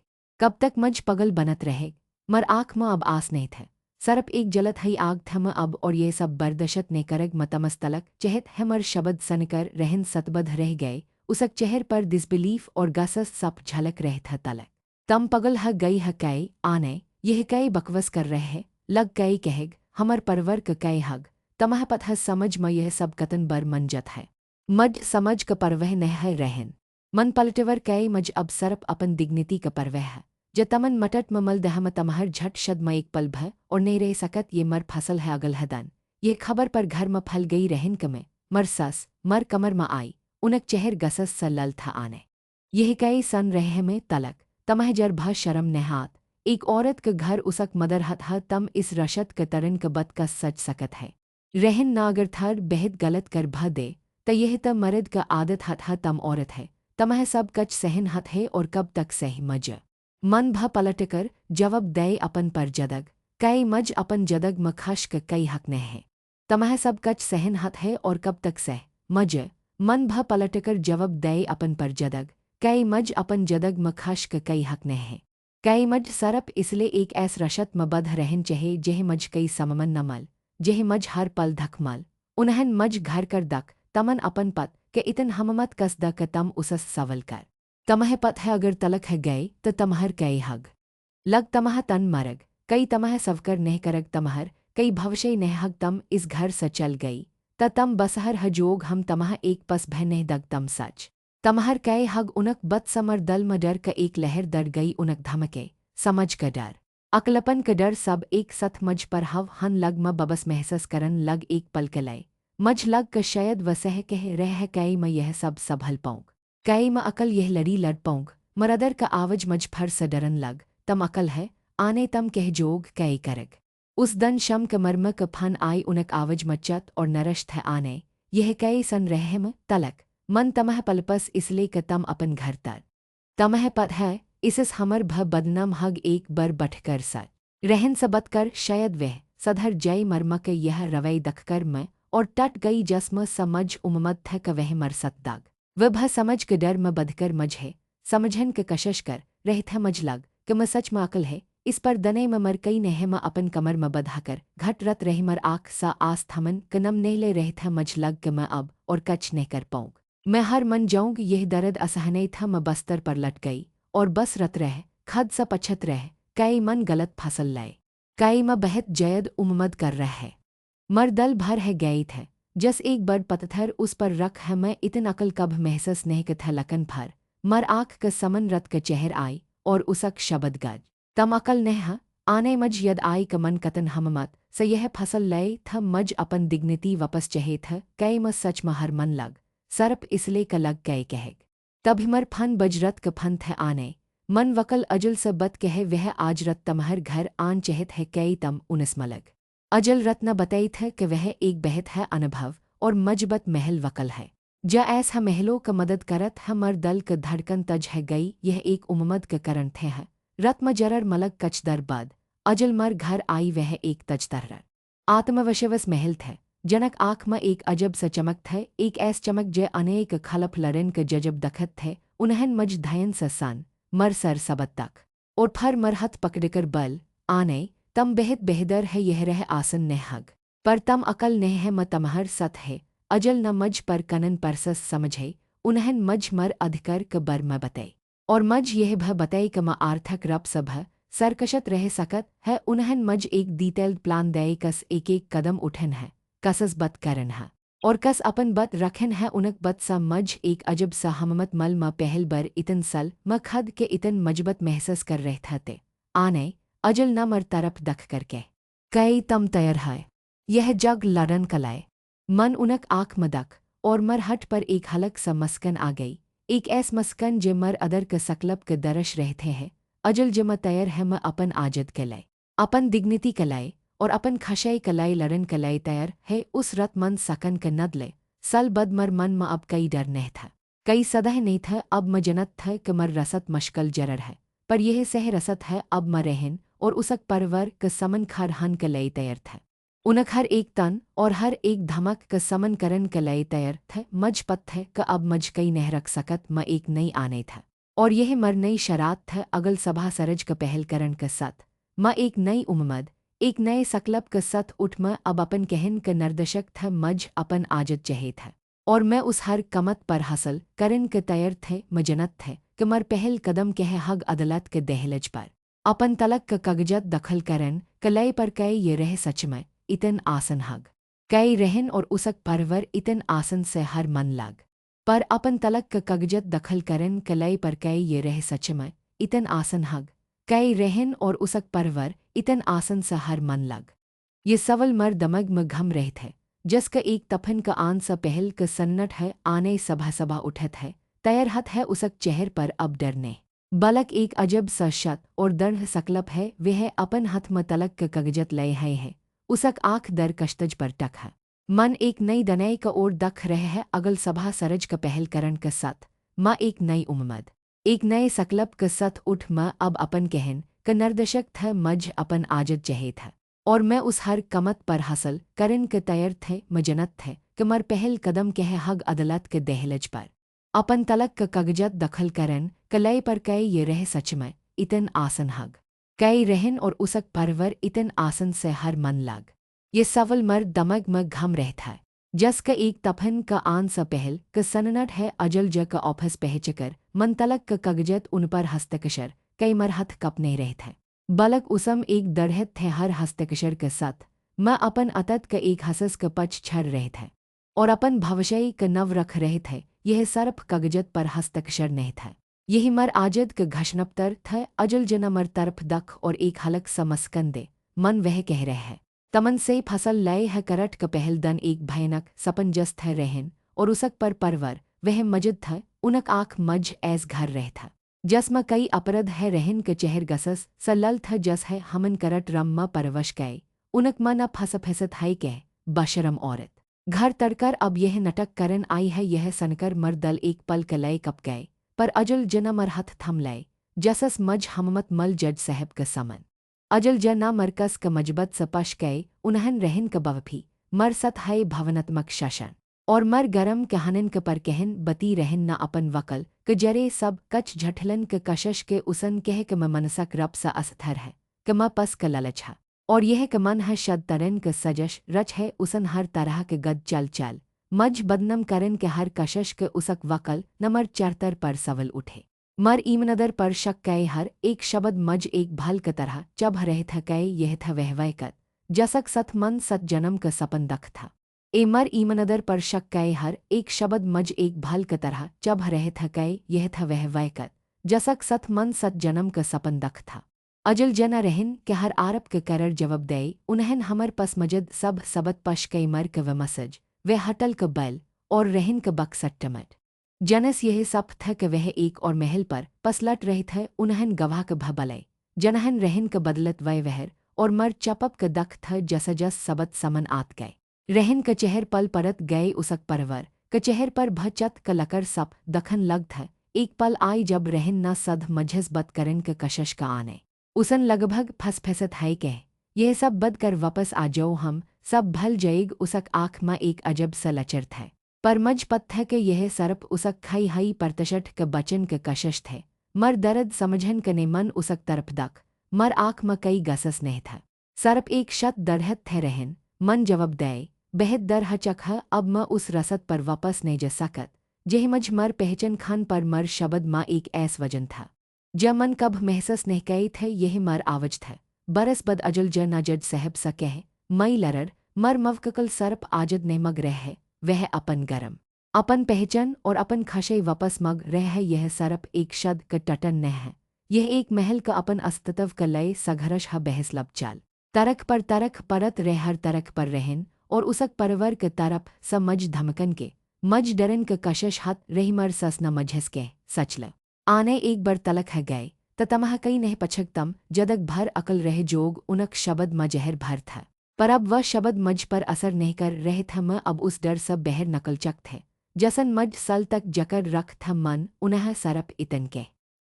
कब तक मज पगल बनत रहेग, मर आँख में अब आस नहीं थे, सरप एक जलत हई आग थम अब, और ये सब बर्दशत ने करग मतमस तलक चहत है, मर शब्द सनकर रहन सतबद्ध रह गए, उसक चेहर पर डिसबिलीफ और गसस सप झलक रहे था तलक, तम पगल ह गई ह कई आने, यह कई बकवस कर रहे है, लग कई कहेग हमर परवर क कई हग, तमह पथ समझ म यह सब कतन बर मंजत है, मज समझ क परवह नह है रहन, मन पलटवर कई मज अब सरप अपन दिग्निति क परवह है, ज तमन मटट ममल दहम तमहर झट शद म एक पल भ और नहीं रह सकत, ये मर फसल है अगल हदन, ये खबर पर घर म फल गई रहन कमे, मर सस मर कमर म आई, उनक चेहर गसस स लल था आने, यह कई सन रहे में तलक, तमह जर भ शर्म नहात, एक औरत के घर उसक मदर हत ह, तम इस रशत क तरन क बत का सच सकत है, रहन नागर थर बेहद गलत कर भ दे, त यह त मर्द का आदत हत ह, तम औरत है, तमह सब कच सहन हत है, और कब तक सह मज मन भ पलटकर जवाब दे अपन पर जदग, कई मज अपन जदग म खश क कई हक न है, तमह सब कच सहन हत है, और कब तक सह मज मन भ पलटकर जवाब दे अपन पर जदग, कई मज अपन जदग म खश क कई हक न है, कई मज सरप इसलिए एक ऐस रशत म बध रहन चहे, जेह मज कई सममन न मल, जेह मज हर पल धकमल, उन्हन मज घर कर दक, तमन अपन पत के इतन हममत कस द क तम उसस सवल कर, तमह पत है अगर तलक है गए, त तमहर कई हग लग, तमह तन मरग, कई तमह सवकर नह करग तमहर, कई भवशय नह हग, तम इस घर स चल गई, त तम बसहर हजोग हम तमह एक पस भय नह दग, तम सच तमहर कई हग उनक बत समर दल म डर क एक लहर दर गई, उनक धमके समझ क डर अकलपन क डर सब एक सथ मज पर हव हन लग म बबस महसस करन लग, एक पल के लय मज लग क शायद वसह कह रह कई म यह सब संभल पाऊँ, कई म अकल यह लड़ी लड़ पाऊँ, मरदर का आवज मज फर स डरन लग, तम अकल है आने तम कह जोग कई करग, उस दन शम क मर्म क फन आई, उनक आवज मच्चत और नरश थ आने, यह कई सन रहम तलक, मन तमह पलपस इसलिए क तम अपन घर तर, तमह पत है इसस हमर भ बदनम हग, एक बर बठकर सर रहन सबत कर, शायद वह सधर जय मर्म क यह रवै दखकर मैं, और टट गई जस्म समझ उममद थ क वह मर सत दाग, वह भ समझ के डर म बधकर मज है, समझन के कशश कर रह थ मज लग, कि म सच म अकल है, इस पर दने म मर कई नह म अपन कमर म बधाकर घट रत रह, मर आँख सा आस थमन कनम नह ले रह थ मज लग, कि मैं अब और कच न कर पाऊँ, मैं हर मन जाऊँग, यह दर्द असहने था, म बस्तर पर लट गई, और बस रत रह खद सा पछत रह, कई मन गलत फसल लाए, कई म बहत जयद उम्मद कर रह है, मर दल भर है गई थे, जस एक बड़ पत्थर उस पर रख है, मैं इतन अकल कब महसस नहीं क थ लकन भर, मर आँख क समन रत क चेहर आई, और उसक शब्द गज तम अकल नह आने मज यद आई क मन कतन हममत स यह फसल लय थ, मज अपन दिग्निति वापस चहे थ, कई म सच म हर मन लग, सरप इसले क लग कई कहेग, तभी मर फन बजरत क फन थ आने, मन वकल अजल स बत कहे, वह आज रत तमहर घर आन चहत है, कई तम उनस मलग, अजल रत्न बताई थ कि वह एक बहत है अनुभव, और मजबत महल वकल है, जा ऐस ह महलों क मदद करत ह, मर दल क धड़कन तज है गई, यह एक उम्मद क करण थे है, रत्म जरर मलक कच दर बाद अजल मर घर आई वह एक तजतर्र आत्मवशवस महल थे। जनक आँख में एक अजब सा चमक थे, एक ऐस चमक जे अनेक खलफ लरन के जजब दखत थे, उन्हन मज धयन सन मर सर सबत तक और फर मरहत पकड़कर बल आने तम बेहद बेहदर है यह रह आसन ने हग पर तम अकल नेह है म तमहर सत है अजल न मज पर कनन परसस समझे उन्हन मज मर अधिकर क बर म बतई और मज यह भ बतई क म आर्थक रब सभ सरकशत रह सकत है उन्हन मज एक डिटेल्ड प्लान दे कस एक एक कदम उठन है कसस बत करन है और कस अपन बत रखन है उनक बत सा मज एक अजब सा हममत मल म पहल बर इतन सल म खद के इतन मजबत महसस कर रहे थे आने अजल न मर तरफ दख करके कई तम तैयार है यह जग लड़न कलाए मन उनक आँख मदक और मर हट पर एक हलक सा मस्कन आ गई एक ऐस मस्कन जे मर अदर क सकलब के दरश रहते हैं अजल जम तैयार है म अपन आजत कलाए अपन दिग्निति कलाए और अपन खशय कलाई लड़न कलाई तैयार है उस रत मन सकन क नदले सल बद मर मन म अब कई डर नहीं था कई सदह नहीं था अब म जनत था क मर रसत मशकल जरर है पर यह सह रसत है अब म रहन और उसक परवर क समन खर हन क लई तैयार था उनक हर एक तन और हर एक धमक क समन करन क लई तैयार थे मज पत थे क अब मज कई नह रख सकत म एक नई आने था और यह मर नई शरात था अगल सभा सरज क पहल करन क सत म एक नई उम्मद एक नए सकलब क सत उठ म अब अपन कहन क नर्दशक था मज अपन आजत चहे था और मैं उस हर कमत पर हासिल करन क तैयार थे म जनत थे क मर पहल कदम कह हग अदालत के दहलज पर अपन तलक क कागजत दखल करन कलय पर कई ये रह सच में इतन आसन हग कई रहन और उसक परवर इतन आसन से हर मन लाग पर अपन तलक क कागजत दखल करन कलय पर कई ये रह सच में इतन आसन हग कई रहन और उसक परवर इतन आसन से हर मन लग ये सवल मर दमग में घम रहे थे जस का एक तफन का आन सा पहल क सन्नट है आने सभा सभा उठत है तैयार हत है उसक चेहर पर अब डरने बलक एक अजब सा शत और दर्द सकलप है वह अपन हथ में तलक क कागजत लय है उसक आँख दर कश्तज पर टक है मन एक नई दनय का ओर दख रहे है अगल सभा सरज का पहल करन क सत माँ एक नई उम्मद एक नए सकलब क सत उठ म अब अपन कहन क नर्दशक थ मज अपन आजत चहे था और मैं उस हर कमत पर हासिल करन क तैयार थे म जनत थे क मर पहल कदम कह हग अदालत के दहलज पर अपन तलक क कागजत दखल करन कलय पर कई ये रह सच में इतन आसन हग कई रहन और उसक परवर इतन आसन से हर मन लाग ये सवल मर दमग में घम रहता है जस का एक तफन का आन सा पहल क सननट है अजल ज का ऑफिस पहचकर मन तलक क कागजत उन पर हस्तकशर कई मर हथ कप नहीं रहता बलक उसम एक दढ़त थे हर हस्तकशर के साथ मैं अपन अतत का एक हसस क पच छर रहे थे और अपन भवशयी क नव रख रहे थे यह सरफ कागजत पर हस्तकशर नहीं था यही मर आजद क घशनपतर थ अजल जना मर तरफ दख और एक हलक समस्कन दे मन वह कह रहे है तमन से फसल लय है करट क पहल दन एक भयानक सपन जस थ रहन और उसक पर परवर वह मजद था उनक आँख मज ऐस घर रह था जस म कई अपरद है रहन क चेहर गसस सलल था जस है हमन करट रम म परवश गए उनक मन अब फसत है कह बशरम औरत घर तड़कर अब यह नटक करन आई है यह सनकर मर दल एक पल कलय कप गए पर अजल जना मर हथ थम लय जसस मज हममत मल जज साहब क समन अजल जना मरकस क मजबत सपश गए उन्हन रहन क बवफी मर सत है भवनात्मक शासन और मर गरम कहनन क पर कहन बती रहन न अपन वकल क जरे सब कच झठलन क कशश के उसन कह क म मनसक रब सा अस्थिर है क म पस क ललच है और यह क मन है शद तरन क सजश रच है उसन हर तरह के गद चल चल मज बदनम करन के हर कशश के उसक वकल न मर चरतर पर सवल उठे मर ईमनदर पर शक कय हर एक शब्द मज एक भल क तरह चब रह थ कय यह थ वह कत जसक सत मन सत जन्म क सपन दख था ए मर ईमनदर पर शक कय हर एक शब्द मज एक भल क तरह चब रह थ कय यह थ वह कत जसक सत मन सत जन्म क सपन दख था अजल जना रहन के हर आरब के करर जवाब दे उन्हन हमर पस मजद सब सबत पश कई मर क व मसज वे हटल क बैल और रहन क बक्सट्टमट जनस यह सब थ क वह एक और महल पर पसलट रहे थे उन्हन गवाह क भबलय जनहन रहन क बदलत वह वहर और मर चपप क दख थ जस जस सबत समन आत गए रहन क चेहर पल परत गए उसक परवर क चेहर पर भचत क लकर सप दखन लग थ एक पल आई जब रहन न सध मझस बत करन क कशश का आने उसन लगभग फसफसत है कह, यह सब बद कर वापस आ जाओ हम सब भल जाएग उसक आँख में एक अजब सा लचर थे। पर मज पत है कि यह सरप उसक खाई हाई परतशट क बचन क कशश थे। मर दर्द समझन कने मन उसक तरफ दक, मर आँख में कई गसस नहीं था। सरप एक शत दरहत थे रहन, मन जवाब दे, बेहद दर हचक है अब मैं उस रसद पर वापस नहीं जा सकत, जेह मज मर पहचन खान पर मर शब्द माँ एक ऐस वजन था। ज मन कब महसूस नहीं कई थे यह मर आवज थे, बरस बद अजल ज न जज साहब सा कह, मई लरर, मर मवककल सरप आजद ने मग रह है, वह अपन गरम, अपन पहचन और अपन खशे वापस मग रह है यह सरप एक शद क टटन न है, यह एक महल का अपन अस्तित्व क लय सघरश ह बहस लब चाल, तरक पर तरक परत रह हर तरक पर रहन, और उसक परवर क तरप समझ धमकन के, मज डरन क कशश हत रही मर सस न मझस के, सचल आने एक बार तलक है गए, तमह कई नहीं पछकतम जदक भर अकल रह जोग उनक शब्द म जहर भर था। पर अब वह शब्द मज पर असर नहीं कर रहे थ म अब उस डर सब बहर नकल चक थे, जसन मज सल तक जकर रख थ मन उन्ह सरप इतन के।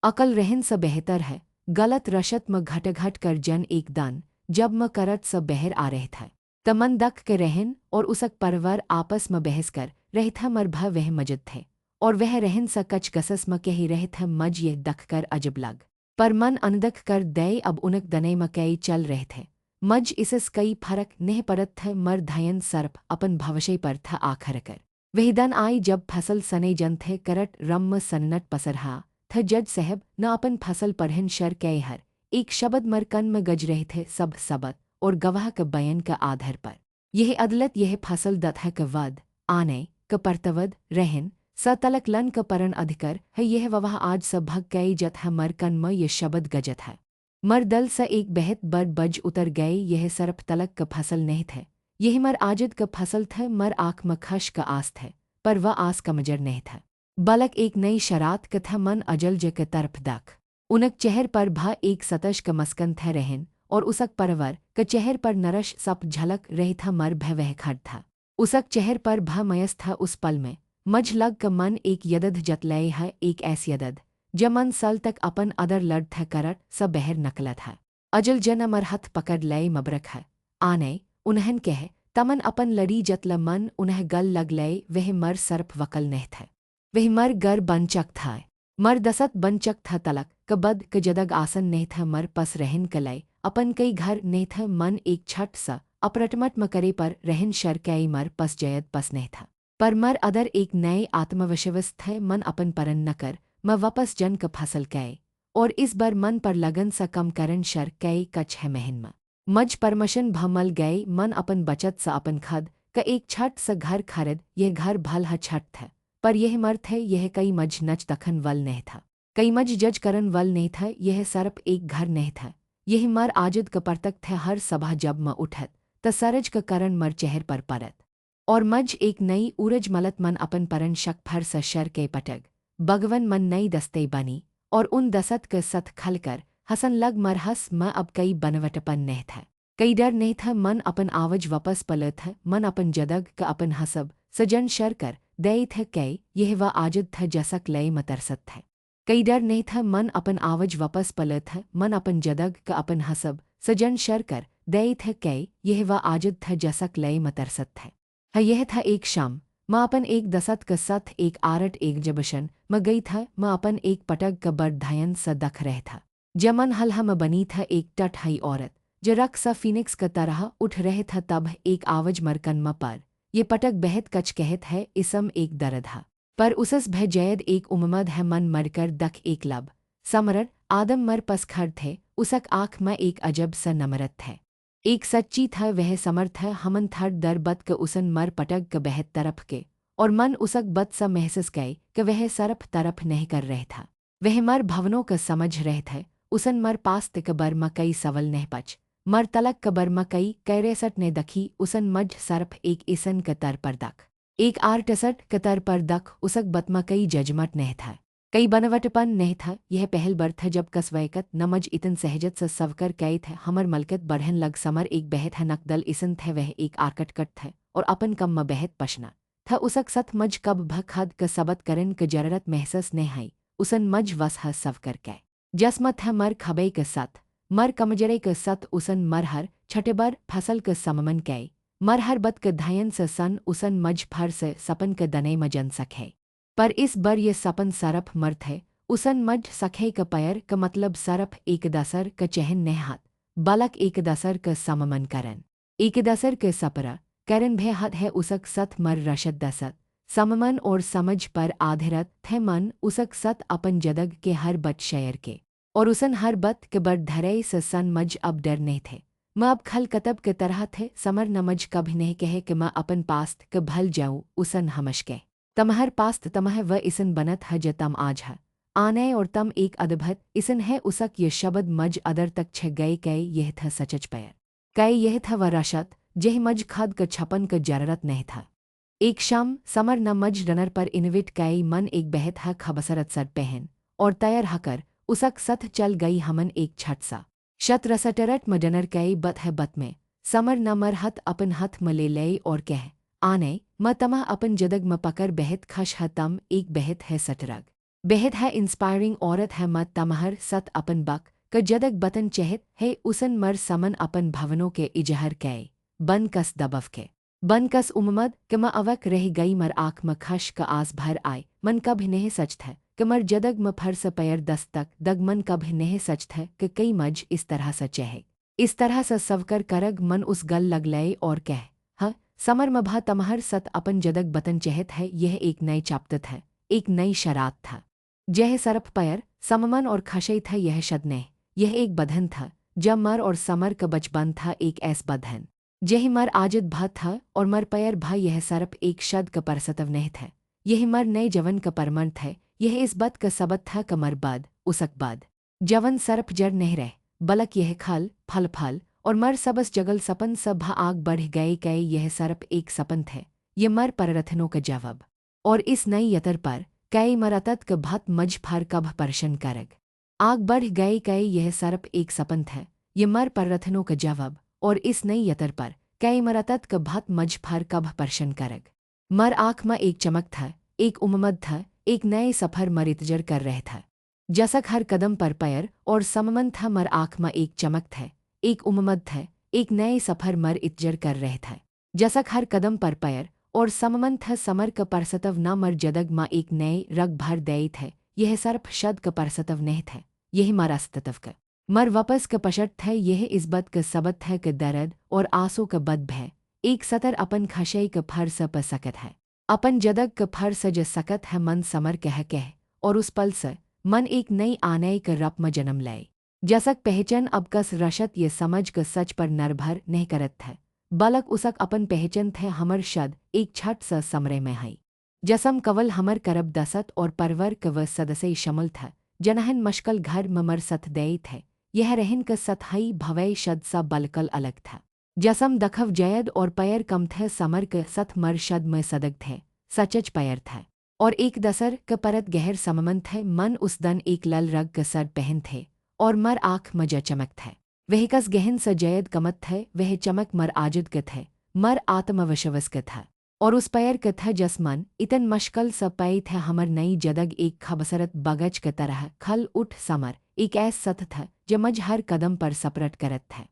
अकल रहन स बेहतर है, गलत रशत म घट कर जन एक दान, जब म करत स बहर आ रहे था। तमन दक के रहन और उसक परवर आपस म बहस कर रहे थ मर भ वह मजद थे, और वह रहन स कच गसस म कही रहे थ मज यह दख कर अजब लग, पर मन अनदख कर दे अब उनक दने म कई चल रहे थे। मज इसस कई फरक नहीं पड़त थ मर धयन सरप अपन भवशय पर था आखर कर। वह दन आई जब फसल सने जन थे करट रम सन्नट पसरहा थ जज साहब न अपन फसल पढ़न शर कै हर एक शब्द मर कन में गज रहे थे सब सबत और गवाह क बयन का आधार पर। यह अदलत यह फसल दत्ह क वद आने क परतवद रहन स तलक लन क परन अधिकर है यह वह आज सब भग कई जत है मर कन म यह शब्द गजत है। मर दल स एक बहत बड़ बज उतर गए यह सरप तलक क फसल नहीं थे, यह मर आजद क फसल थे मर आँख म खश क आस थे, पर वह आस कमजर नहीं था। बलक एक नई शरात क था मन अजल ज क तरफ दक, उनक चेहर पर भा एक सतश क मस्कन थे रहन, और उसक परवर क चेहर पर नरश सप झलक रही था मर भय वह खड़ था। उसक चेहर पर भा मयस था उस पल में, मज लग क मन एक यदद जतलय है एक ऐस यदद, जमन सल तक अपन अदर लड़ थ करट स बहर नकला था। अजल जन अमर हथ पकड़ लय मबरक है, आने उन्हन कह, तमन अपन लड़ी जतल मन उन्ह गल लग लय वह मर सरप वकल नहीं थे। वह मर गर बनचक था, मर दसत बनचक था तलक, कबद क जदग आसन नहीं था मर पस रहन कलय, अपन कई घर नहीं था मन एक छठ सा, अपरटमट म करे पर रहन शर कई मर पस जयद पस नहीं था। पर मर अदर एक नए आत्मविश्वास थे मन अपन परन न कर, म वापस जन क फसल कै, और इस बार मन पर लगन सा कम करन शर कै कछ है महन म। मज परमशन भमल गए मन अपन बचत सा अपन खद, क एक छठ सा घर खरद यह घर भल ह छठ था, पर यह मर थे यह कई मज नच तखन वल नहीं था, कई मज जज करन वल नहीं था यह सरप एक घर नहीं था, यह मर आजद क परतक थे हर सभा जब म उठत, त सरज क करन मर चेहर पर परत, और मज एक नई उरज मलत मन अपन परन शक भर स शर के पटग, भगवन मन नई दस्ते बनी, और उन दसत क सत खलकर हसन लग मरहस म अब कई बनवटपन नहीं था, कई डर नहीं था मन अपन आवज वापस पलत है मन अपन जदग क अपन हसब सजन शर कर दई थे कई यह व आजद था जसक लय मतरसत थे। कई डर नहीं था मन अपन आवज वापस पलत है मन अपन जदग क अपन हसब सजन शर कर दई थे कई यह व आजद था जसक लय मतरसत थे। है यह था एक शाम, माँ अपन एक दसत क सथ एक आरट एक जबशन म गई था माँ अपन एक पटक क बड़ धयन स दख रह था, जमन हल्हा म बनी था एक टट हई औरत, जो रक सा फिनिक्स क तरह उठ रहे था तब एक आवाज मरकन म पर, ये पटक बहत कच कहत है इसम एक दर्द हा, पर उसस भय जयद एक उममद है मन मरकर दख एक लब, समरर आदम मर पस खड़ थे, उसक आँख में एक अजब सा नमरत थे। एक सच्ची था वह समर्थ है हमन थर दर बत क उसन मर पटक क बहत तरफ के, और मन उसक बत सा महसूस गए कि वह सरफ तरफ नहीं कर रहे था, वह मर भवनों का समझ रहे थे, उसन मर पास तक बर म कई सवल नहीं पच, मर तलक क बर म कई कैरेसट ने दखी उसन मज सरफ एक इसन क तर पर दख, एक आर्टसट क तर पर दख उसक बतमा कई जजमट नहीं था, कई बनवटपन नहीं था। यह पहल बर था जब कसवैकत नमज इतन सहजत स सवकर कई थे हमर मलकत बढ़न लग समर एक बहत है नकदल इसन थे वह एक आकटकट थे, और अपन कम म बहत पशना था उसक सत मज कब भ खद क सबत करन क जरूरत महसूस नहीं आई, उसन मज वस ह सवकर कै जसमत है मर खबई क सत मर कमजरे क सत उसन मरहर छटेबर फसल क सममन कै मरहर बत क धयन स सन उसन मज फर से सपन क दने मजन सखे। पर इस बर ये सपन सरफ मर्थ है उसन मज सखे क पैर क मतलब सरफ एक दसर क चहन नेहात बालक एक दसर क सममन करन एक दसर क सपरा करन भे हद है उसक सत मर रशद दसत सममन और समझ पर आधिरत थे मन उसक सत अपन जदग के हर बत शयर के और उसन हर बत के बड़ धरे से सन मज अब डर नहीं थे। मैं अब खल कतब के तरह थे समर नमज कभी नहीं कहे कि मैं अपन पास्त के भल जाऊँ उसन हमश के तमहर पास्त तमह व इसन बनत है ज तम आज है आने और तम एक अदभत इसन है उसक ये शब्द मज अदर तक छ गए कई यह था सचच पैर कई यह था व रशत जह मज खद क छपन क जरूरत नहीं था। एक शाम समर न मज रनर पर इनविट कई मन एक बहत है खबसरत सर पहन और तैयार हकर उसक सथ चल गई हमन एक छट सा शत रसटरट मडनर कई बत है बत में समर न मर हत अपन हथ म ले लई और कह आने म तमा अपन जदग म पकर बहत खश है तम एक बहत है सटरग बेहद है इंस्पायरिंग औरत है मत तमहर सत अपन बक क जदक बतन चहत है उसन मर समन अपन भवनों के इजहर कै बन कस दबव के बन कस उममद क म अवक रह गई मर आँख म खश क आस भर आय मन कभ नेह सच थ क मर जदग म फर स पैर दस्तक दग मन कभ नेह सच थ क कई मज इस तरह स चहे इस तरह स सवकर करग मन उस गल लग लय और कह ह समर म भा तमहर सत अपन जदग बतन चहत है यह एक नई चाप्तत है एक नई शरात था जह सरफ पैर सममन और खशई था यह शदने यह एक बधन था जब मर और समर का बचपन था एक ऐस बधन जह मर आजत भा था और मर पैर भा यह सरफ एक शद का परसतव नहीं था यह मर नए जवन का परमण था यह इस बद का सबत था कमर बाद उसक बाद जवन सरफ जर नहीं रह बलक यह खल फल फल और मर सबस जगल सपन सब भा आग बढ़ गए कई यह सरफ एक सपन थे ये मर पररथनों का जवाब और इस नई यतर पर कई मरतत क भत मज फर कभ परशन करग आग बढ़ गए कई यह सरप एक सपन था ये मर पररथनों का जवाब और इस नई यतर पर कई मरतत क भत मज फर कभ परशन करग मर आँख में एक चमक था एक उममद था एक नए सफर मर इतजर कर रह था जसक हर कदम पर पैर और सममन था मर आँख में एक चमक था एक उममद था एक नए सफर मर इतजर कर रह था जसक हर कदम पर पैर और सममन था समर क परसतव न मर जदग मा एक नए रग भर दई थे यह सर्प शद क परसतव नहीं थे यही मारा स्ततव क मर वापस क पशट थे यह इस बद क सबत है क दर्द और आंसू क बद भय एक सतर अपन खशई क फर स प सकत है अपन जदग क फर स ज सकत है मन समर कह और उस पल स मन एक नई आनय क रप म जन्म लय जसक पहचान अब कस रशत ये समझ क सच पर निर्भर नहीं करत थे बलक उसक अपन पहचन थे हमर शद एक छठ स समरे में हई जसम कवल हमर करब दसत और परवर क व सदस्य शमल था जनहन मशकल घर ममर सत दई थे यह रहन क सतहई भवय शद सा बलकल अलग था जसम दखव जयद और पैर कम थे समर क सत मर शद में सदग थे सचच पैर था और एक दसर क परत गहर सममन थे मन उस दन एक लल रग क सर पहन थे और मर आँख मजा चमक थे वह कस गहन स जयद कमत थे वह चमक मर आजद क थे मर आत्मवशवस क था और उस पैर क था जसमन इतन मशकल स पई थे हमर नई जदग एक खबसरत बगज क तरह खल उठ समर एक ऐस सत था जमज हर कदम पर सपरट करत थे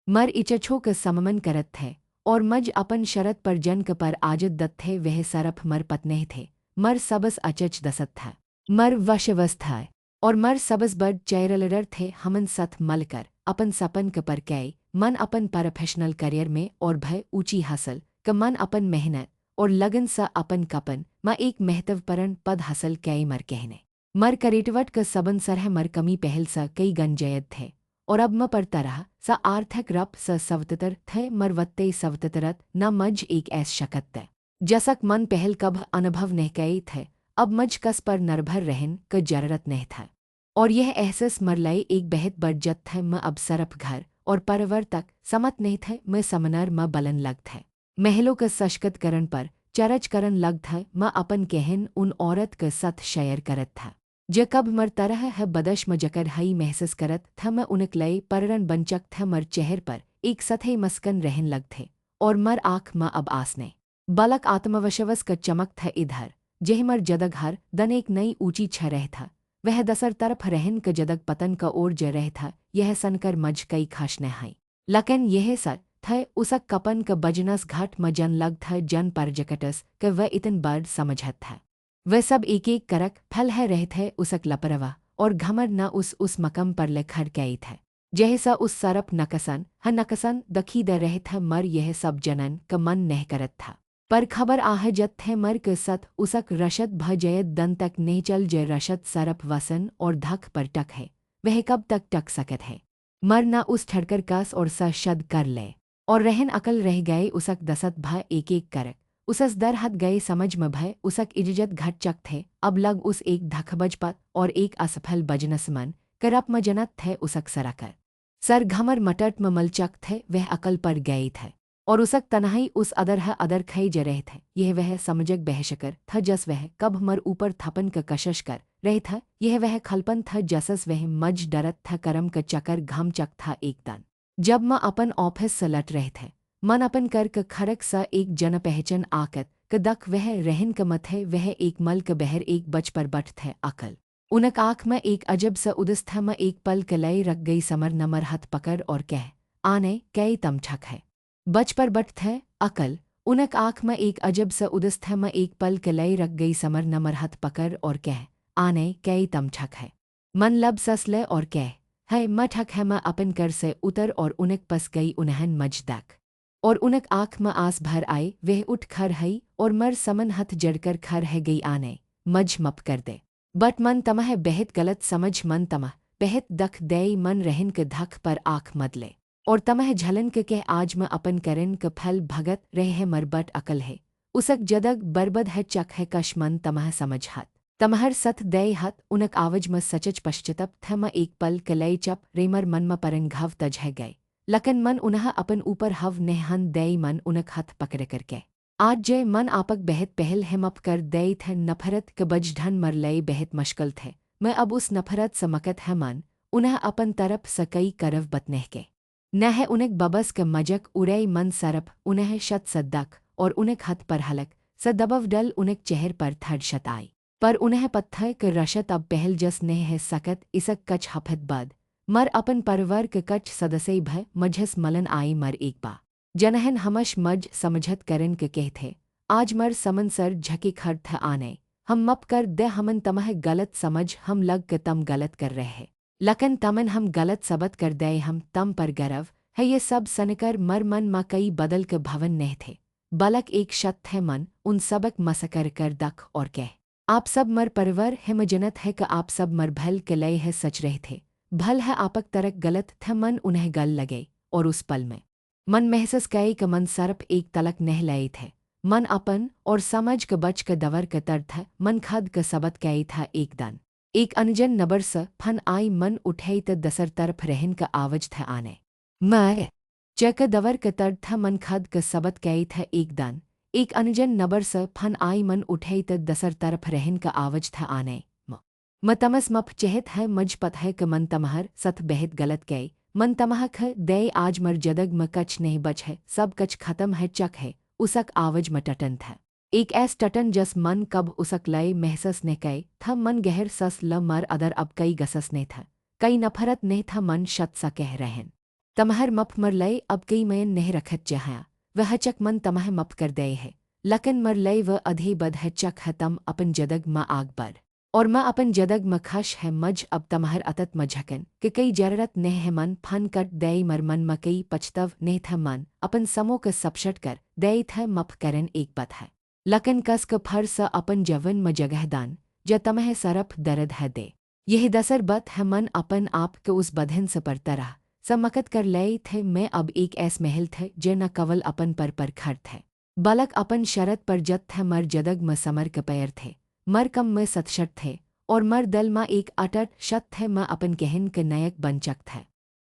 मर इचछो क सममन करत थे और मज अपन शरत पर जन क पर आजद दत थे वह सरफ मर पतने थे मर सबस अचच दसत था मर वशवस था और मर सबस बड चैरलर थे हमन सत मलकर अपन सपन क पर कै मन अपन प्रोफेशनल करियर में और भय ऊंची हासिल क मन अपन मेहनत और लगन सा अपन कपन म एक महत्वपूर्ण पद हासिल कै मर कहने मर करेटवट क सबन सरह मर कमी पहल सा कई गन जयद थे और अब म पर तरह सा आर्थिक रप स सवततर थे मर वत्ते सवततरत न मज एक ऐस शकत थे जसक मन पहल कभ अनुभव नहीं कई थे अब मज कस पर निर्भर रहन क जरूरत नहीं था और यह एहसास मरलाई एक बेहद बड़जत थे म अब सरफ घर और परवर तक समत नहीं थे मैं समनर म बलन लग थे महलों का सशकत करन पर चरच करन लग था म अपन कहन उन औरत क सत शेयर करत था ज कब मर तरह है बदश म जकर हई महसूस करत था म उनक लय पररन बंचक था मर चेहर पर एक सथे मस्कन रहन लग थे और मर आँख म अब आसने बलक आत्मवशवस क चमक था इधर जेह मर जदघर दन एक नई ऊंची छ रह था वह दसर तरफ रहन क जदक पतन का ओर ज रह था, यह सनकर मज कई खाश न हाई। लकन यह सर थ उसक कपन क बजनस घाट म जन लग था जन पर जकटस क वह इतन बर्ड समझत था। वह सब एक एक करक फल है रह थे उसक लपरवा और घमर न उस मकम पर ले खड़ गई थे। जैसा उस सरप नकसन दखी द रह था मर यह सब जनन क मन नह करत था। पर खबर आह जत थे मर के सत उसक रशत भ जयत दन तक नहीं चल जय रशत सरप वसन और धक पर टक है, वह कब तक टक सकत है। मर न उस ठड़कर कस और स शद कर ले और रहन अकल रह गए उसक दसत भ एक एक करक उसस दर हद गए समझ में भय उसक इज्जत घट चक थे। अब लग उस एक धखबज पत और एक असफल बजनसमन करप म जनत थे उसक सराकर सर घमर मटट म मलचक थे, वह अकल पर गए थे और उसक तनहाई उस अदर खई ज रहे थे। यह वह समझक बहशकर था जस वह कब मर ऊपर थपन क कशश कर रहे था। यह वह खलपन था जसस वह मज डरत था करम क चकर घम चक था एक दन। जब म अपन ऑफिस से लट रहे थे मन अपन कर क खरक सा एक जन पहचन आकत क दक वह रहन क मथे वह एक मल क बहर एक बच पर बट थे अकल उनक आँख में एक अजब सा उदस्था में एक पल कलई रख गई समर नमर हथ पकड़ और कह आने कई तमठक है बच पर बट थे अकल उनक आँख में एक अजब सा उदस्था में एक पल कलई रख गई समर नमर हथ पकड़ और कह आने कई तमठक है मन लब ससले और कह है मठक है मैं अपन कर से उतर और उनक पस गई उन्हन मजदाक और उनक आँख में आस भर आए वह उठ खर हई और मर समन हथ जड़कर खर है गई आने मज मप कर दे बट मन तमह बेहद गलत समझ मन तमह बेहद दख दई मन रहन के धक पर आँख मदले और तमह झलन के कह आज म अपन करन क फल भगत रहे है मर बट अकल है उसक जदग बरबद है चक है कश मन तमह समझ हत तमहर सथ दय हत उनक आवज म सचच पश्चतप थ म एक पल कलई चप रेमर मन म परंग घव तज है गए लकन मन उन्ह अपन ऊपर हव नेहन दई मन उनक हथ पकड़े करके आज जय मन आपक बेहद पहल हेमप कर दई थे नफरत क बज ढन मर लई बेहद मुश्किल थे। मैं अब उस नफरत समकत है मन उन्ह अपन तरफ सकई करव बतनेह के न है उनक बबस क मजक उड़ई मन सरप उन्ह शत सद्दक और उनक हथ पर हलक सदबव डल उनक चेहर पर थड़ शत आई पर उन्ह पत्थर क रशत अब पहल जस नेह है सकत इसक कच हफत बद मर अपन परवर क कच सदसई भय मझस मलन आई मर एक बा जनहन हमश मज समझत करन के कहते आज मर समन सर झके खड़ थ आने हम मप कर दे हमन तमह गलत समझ हम लग के तम गलत कर रहे लकन तमन हम गलत सबत कर दे हम तम पर गर्व है ये सब सनकर मर मन मा कई बदल के भवन नह थे बलक एक शत थे मन उन सबक मसकर कर दख और कह आप सब मर परवर है मजनत है क आप सब मर भल के लय है सच रहे थे भल है आपक तरक गलत थे मन उन्हें गल लगे और उस पल में मन महसस कई क मन सरप एक तलक नह लए थे मन अपन और समझ क बच क दवर क तर था मन खद क सबत कई था एक दन एक अनजन नबर स फन आई मन उठे त दसर तरफ रहन क आवज था आने मैं चक दवर क तर था मन खद क सबत कई था एक दन एक अनजन नबर स फन आई मन उठे त दसर तरफ रहन क आवज था आने म तमस मप चेहत है मज पत है क मन तमहर सथ बेहद गलत कई मन तमह ख दे आज मर जदग म कच नहीं बच है सब कच खत्म है चक है उसक आवज म टटन था एक ऐस टटन जस मन कब उसक लय महसस ने कई था मन गहर सस ल मर अदर अब कई गसस ने था कई नफरत ने था मन शत सा कह रहन तमहर मप मर लय अब कई मयन नहीं रखत चाहा वह चक मन तमह मप कर दे है लकन मर लय व अधे बद है चक है तम अपन जदग म आग बर और म अपन जदग म खश है मज अब तमहर अतत म झकन कि कई जररत नेह है मन फन कट दई मर मन म कई पछतव नेह था मन अपन समो क सबशट कर दई था मप करन एक बत है लकन कस क फर स अपन जवन म जगह दान ज तमह सरफ दर्द है दे यह दसर बत है मन अपन आप के उस बधन से पर तरह समकत कर लय थे मैं अब एक ऐस महल थे जे न कवल अपन पर खड़ थे बलक अपन शरत पर जत थे मर जदग म समर क पैर थे मर कम में सतशट थे और मर दल मा एक अटट शत थे म अपन कहन के नयक बन चक थे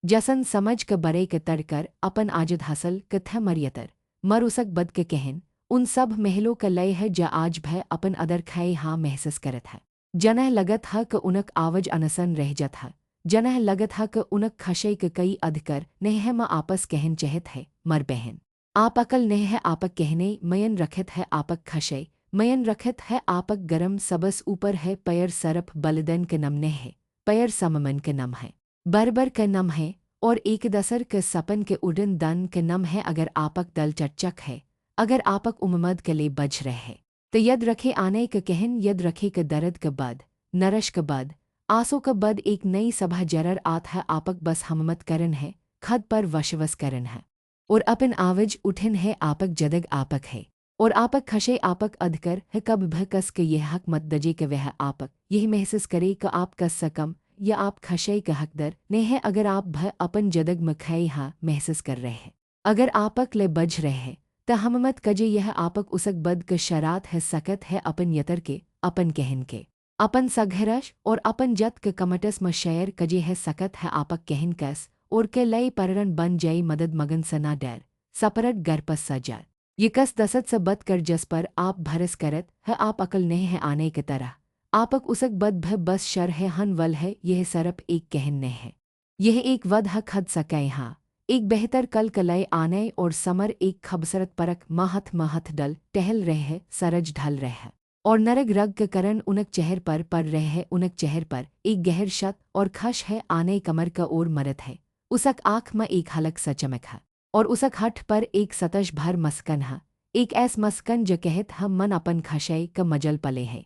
जसन समझ क बरे के तड़कर अपन आजद हसल क थे मरियतर मर उसक बद के कहन उन सब महलों का लय है ज आज भय अपन अदर खाए हाँ महसस करत है जनह लगत ह क उनक आवज अनसन रह जत है जनह लगत ह क उनक खशे क कई अधकर नेह म आपस कहन चहत है मर बहन आप अकल नेह है आपक कहने मयन रखत है आपक खशे मयन रखत है आपक गरम सबस ऊपर है पैर सरफ बलदन के नमने है पैर सममन के नम है बरबर के नम है और एक दसर के सपन के उड़न दन के नम है अगर आपक दल चच्चक है अगर आपक उममद के ले बज रहे है तो यद रखे आने के कहन यद रखे के दर्द के बद नरश के बद आंसू के बद एक नई सभा जरर आत है आपक बस हममत करन है खद पर वशवस करन है और अपन आवज उठन है आपक जदग आपक है और आपक खशे आपक अधकर है कब भह कस के यह हक मत दजे के वह आपक यही महसूस करे कि आप कस सकम या आप खशे के हकदर ने है अगर आप भय अपन जदग मखई हा महसूस कर रहे हैं अगर आपक ले बज रहे हैं त हममत कजे यह आपक उसक बद के शरात है सकत है अपन यतर के अपन कहन के अपन सघरश और अपन जत के कमटस म शयर कजे है सकत है आपक कहन कस और के लय पररन बन जाई मदद मगन सना डर सपरट गरपस सजा ये कस दसत से बद कर जस पर आप भरस करत है आप अकल नहीं है आने के तरह आपक उसक बद भ बस शर है हन वल है यह सरप एक कहन ने है यह एक वध हक हद सकै हाँ एक बेहतर कल कलय आने और समर एक खबसरत परक महथ डल टहल रहे है सरज ढल रहे है और नरग रग के करण उनक चेहर पर पड़ रहे है उनक चेहर पर एक गहर शत और खश है आने कमर का ओर मरत है उसक आँख में एक हलक सा चमक है और उसक हठ पर एक सतश भर मस्कन है एक ऐस मस्कन जो कहत हम मन अपन खशय क मजल पले है।